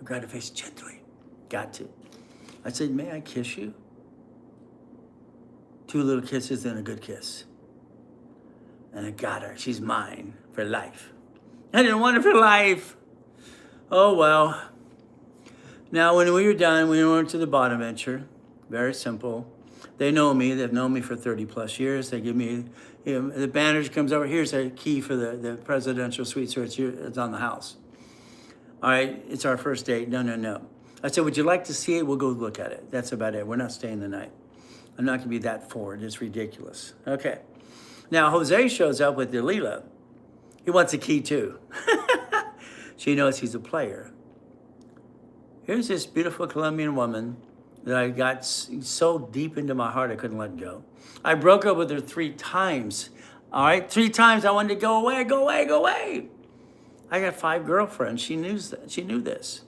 I grabbed her face gently. Got to. I said, may I kiss you? 2 little kisses and a good kiss. And I got her. She's mine for life. I didn't want her for life. Oh, well. Now, when we were done, we went to the bottom venture. Very simple. They know me. They've known me for 30 plus years. They give me, the manager comes over. Here's a key for the presidential suite, so it's on the house. All right, it's our first date. No. I said, would you like to see it? We'll go look at it. That's about it. We're not staying the night. I'm not going to be that forward. It's ridiculous. Okay. Now, Jose shows up with Delilah. He wants a key, too. She knows he's a player. Here's this beautiful Colombian woman that I got so deep into my heart I couldn't let go. I broke up with her 3 times. All right? 3 times I wanted to go away, go away, go away. I got 5 girlfriends. She knew that. She knew this.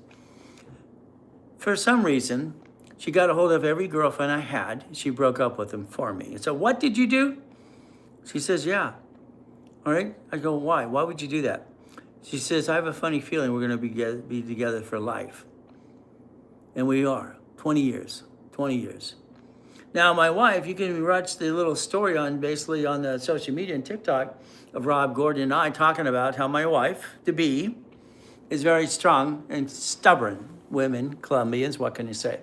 For some reason, she got a hold of every girlfriend I had. She broke up with them for me. And so, what did you do? She says, yeah. All right. I go, why? Why would you do that? She says, I have a funny feeling we're going to be together for life. And we are. 20 years. 20 years. Now, my wife, you can watch the little story basically on the social media and TikTok of Rob Gordon and I talking about how my wife, to be, is very strong and stubborn. Women, Colombians, what can you say?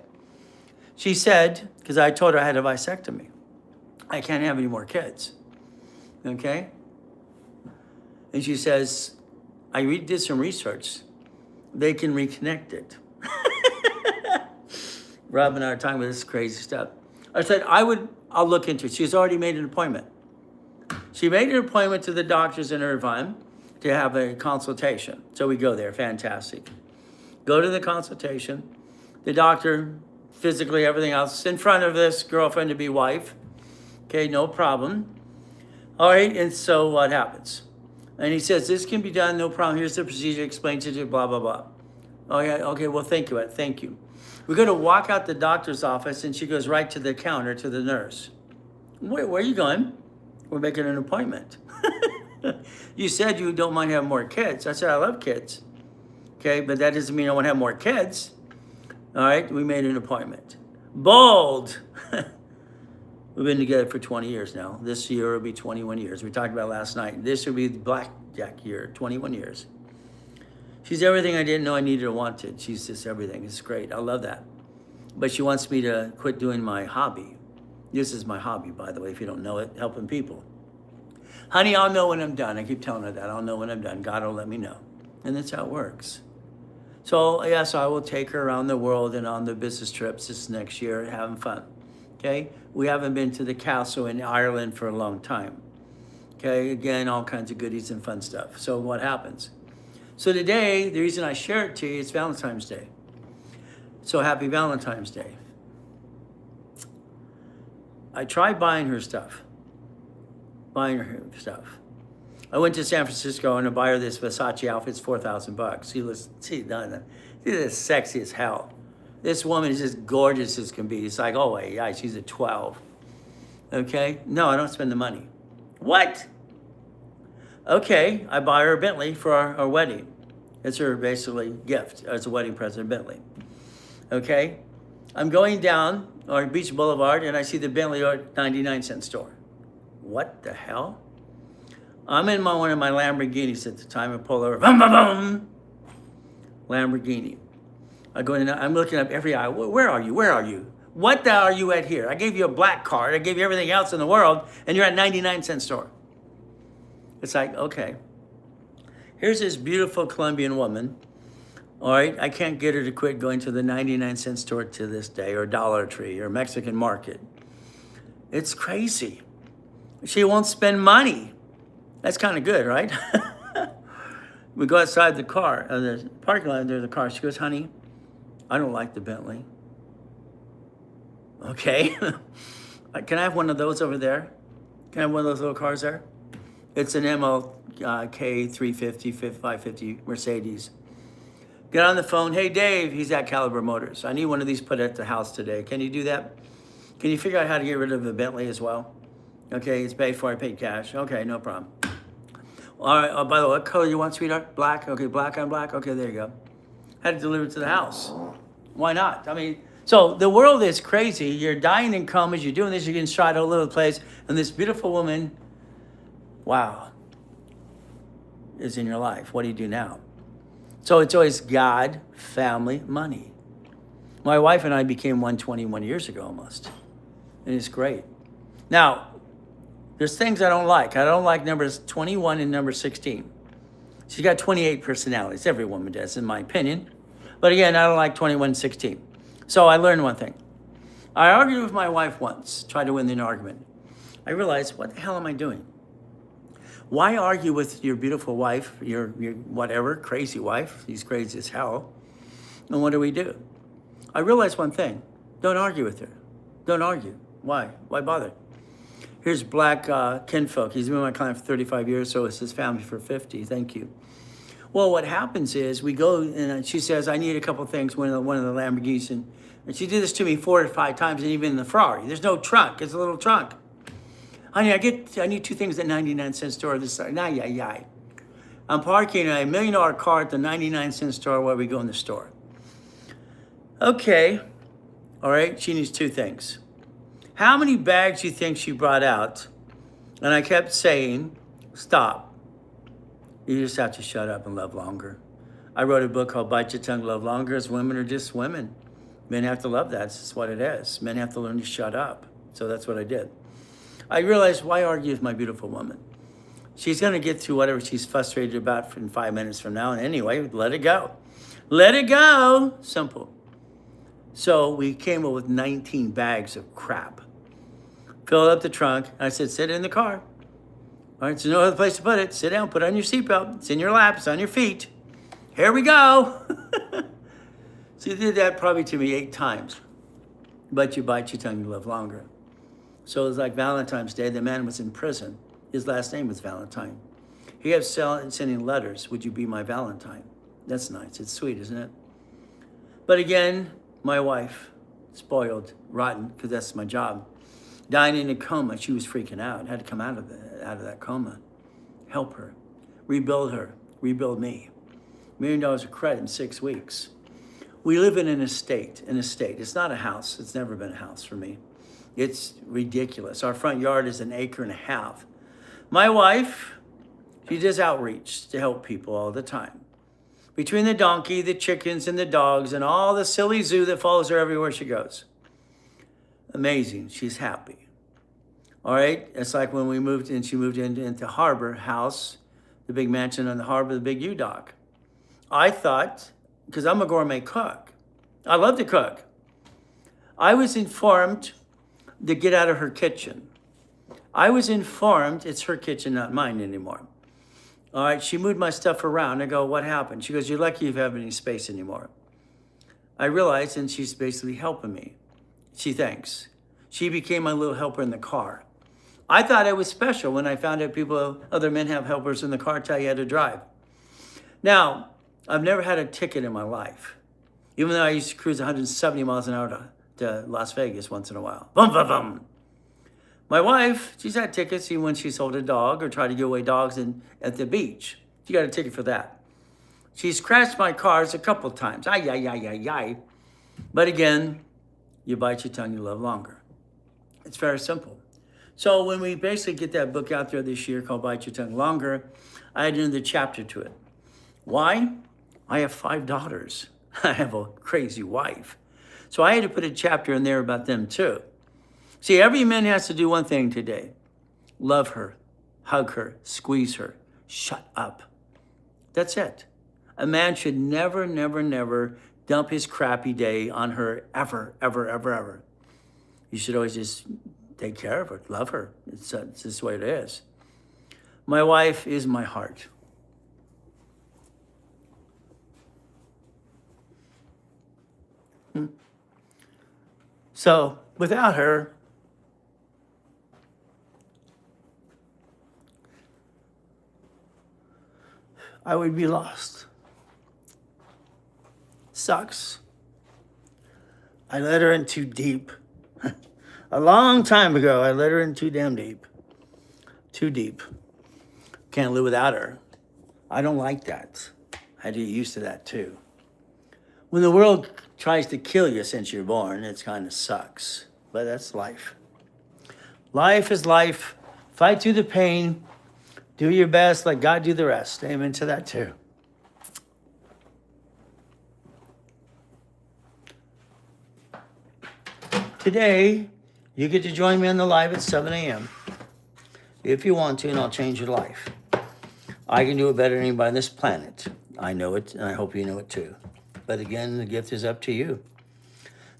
She said, because I told her I had a vasectomy. I can't have any more kids. Okay? And she says, I did some research. They can reconnect it. Rob and I are talking about this crazy stuff. I said, I'll look into it. She's already made an appointment. She made an appointment to the doctors in Irvine to have a consultation. So we go there, fantastic. Go to the consultation. the doctor, physically, everything else, in front of this girlfriend-to-be wife. Okay, no problem. All right, and so what happens? And he says, this can be done, no problem. Here's the procedure, explains it, blah, blah, blah. Oh, yeah, okay, well, thank you, Ed, thank you. We're going to walk out the doctor's office, and she goes right to the counter to the nurse. Where are you going? We're making an appointment. You said you don't mind having more kids. I said, I love kids. Okay, but that doesn't mean I want to have more kids. All right, we made an appointment. Bold. We've been together for 20 years now. This year will be 21 years. We talked about last night. This will be the blackjack year, 21 years. She's everything I didn't know I needed or wanted. She's just everything. It's great. I love that. But she wants me to quit doing my hobby. This is my hobby, by the way, if you don't know it, helping people. Honey, I'll know when I'm done. I keep telling her that. I'll know when I'm done. God will let me know. And that's how it works. So, yes, I will take her around the world and on the business trips this next year, having fun. Okay? We haven't been to the castle in Ireland for a long time. Okay? Again, all kinds of goodies and fun stuff. So what happens? So today, the reason I share it to you is Valentine's Day. So happy Valentine's Day. I tried buying her stuff. I went to San Francisco and I buy her this Versace outfit. It's $4,000. She's as sexy as hell. This woman is just gorgeous as can be. It's like, oh, yeah, she's a 12. Okay? No, I don't spend the money. What? Okay, I buy her a Bentley for our wedding. It's her basically gift as a wedding present, Bentley. Okay? I'm going down on Beach Boulevard and I see the Bentley 99-cent store. What the hell? I'm in one of my Lamborghinis at the time. I pull over, boom, boom, boom. Lamborghini. I go in, I'm looking up every aisle. Where are you? Where are you? What the hell are you at here? I gave you a black card. I gave you everything else in the world, and you're at 99-cent store. It's like, okay. Here's this beautiful Colombian woman. All right, I can't get her to quit going to the 99-cent store to this day, or Dollar Tree, or Mexican Market. It's crazy. She won't spend money. That's kind of good, right? We go outside the car, the parking lot under the car. She goes, honey, I don't like the Bentley. Okay. Can I have one of those over there? Can I have one of those little cars there? It's an MLK 350, 550 Mercedes. Get on the phone. Hey, Dave, he's at Caliber Motors. I need one of these put at the house today. Can you do that? Can you figure out how to get rid of a Bentley as well? Okay, it's paid for. I paid cash. Okay, no problem. All right, oh, by the way, what color you want, sweetheart? Black? Okay, black on black? Okay, there you go. Had to deliver it to the house. Why not? I mean, so the world is crazy. You're dying in comas. You're doing this. You're getting shot all over the place. And this beautiful woman, wow, is in your life. What do you do now? So it's always God, family, money. My wife and I became 121 years ago almost. And it's great. Now, there's things I don't like. I don't like numbers 21 and number 16. She's got 28 personalities. Every woman does, in my opinion. But again, I don't like 21 and 16. So I learned one thing. I argued with my wife once, tried to win an argument. I realized, what the hell am I doing? Why argue with your beautiful wife, your whatever, crazy wife? She's crazy as hell. And what do? I realized one thing. Don't argue with her. Don't argue. Why? Why bother? Here's Black kinfolk. He's been my client for 35 years, so it's his family for 50. Thank you. Well, what happens is we go, and she says, I need a couple things, one of the Lamborghinis. And she did this to me 4 or 5 times, and even in the Ferrari. There's no trunk. It's a little trunk. Honey, I need 2 things at 99-cent store. I'm parking a $1 million car at the 99-cent store while we go in the store. Okay. All right. She needs 2 things. How many bags do you think she brought out? And I kept saying, stop. You just have to shut up and love longer. I wrote a book called Bite Your Tongue, Love Longer, as women are just women. Men have to love that. That's just what it is. Men have to learn to shut up. So that's what I did. I realized, why argue with my beautiful woman? She's going to get through whatever she's frustrated about in 5 minutes from now. And anyway, let it go. Let it go. Simple. So we came up with 19 bags of crap. Filled up the trunk. I said, sit in the car. All right, there's no other place to put it. Sit down, put on your seatbelt. It's in your lap, it's on your feet. Here we go. So you did that probably to me 8 times. But you bite your tongue, you live longer. So it was like Valentine's Day. The man was in prison. His last name was Valentine. He kept sending letters. Would you be my Valentine? That's nice. It's sweet, isn't it? But again, my wife, spoiled, rotten, because that's my job, dying in a coma. She was freaking out. Had to come out of that coma. Help her. Rebuild her. Rebuild me. $1 million of credit in 6 weeks. We live in an estate. It's not a house. It's never been a house for me. It's ridiculous. Our front yard is 1.5 acres. My wife, she does outreach to help people all the time. Between the donkey, the chickens, and the dogs, and all the silly zoo that follows her everywhere she goes. Amazing. She's happy. All right? It's like when we moved in, she moved into Harbor House, the big mansion on the harbor, the big U-Dock. I thought, because I'm a gourmet cook, I love to cook. I was informed to get out of her kitchen. I was informed it's her kitchen, not mine anymore. All right, she moved my stuff around. I go, what happened? She goes, you're lucky you have any space anymore. I realized, and she's basically helping me. She thanks. She became my little helper in the car. I thought I was special when I found out other men have helpers in the car tell you how to drive. Now, I've never had a ticket in my life, even though I used to cruise 170 miles an hour to Las Vegas once in a while. Bum, bum, bum. My wife, she's had tickets even when she sold a dog or tried to give away dogs at the beach. She got a ticket for that. She's crashed my cars a couple times. Ay, ay, ay, ay, ay. But again, you bite your tongue, you live longer. It's very simple. So when we basically get that book out there this year called Bite Your Tongue Longer, I added another chapter to it. Why? I have 5 daughters. I have a crazy wife. So I had to put a chapter in there about them too. See, every man has to do one thing today. Love her, hug her, squeeze her, shut up. That's it. A man should never, never, never dump his crappy day on her ever, ever, ever, ever. You should always just take care of her, love her. It's just the way it is. My wife is my heart. So without her, I would be lost. Sucks. I let her in too deep. A long time ago, I let her in too damn deep. Too deep. Can't live without her. I don't like that. I had to get used to that too. When the world tries to kill you since you're born, it kind of sucks. But that's life. Life is life. Fight through the pain. Do your best. Let God do the rest. Amen to that too. Today, you get to join me on the live at 7 a.m. if you want to, and I'll change your life. I can do it better than anybody on this planet. I know it, and I hope you know it too. But again, the gift is up to you.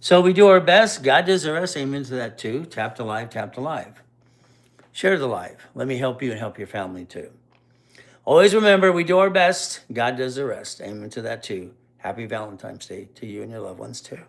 So we do our best. God does the rest. Amen to that too. Tap to live, tap to live. Share the live. Let me help you and help your family too. Always remember, we do our best. God does the rest. Amen to that too. Happy Valentine's Day to you and your loved ones too.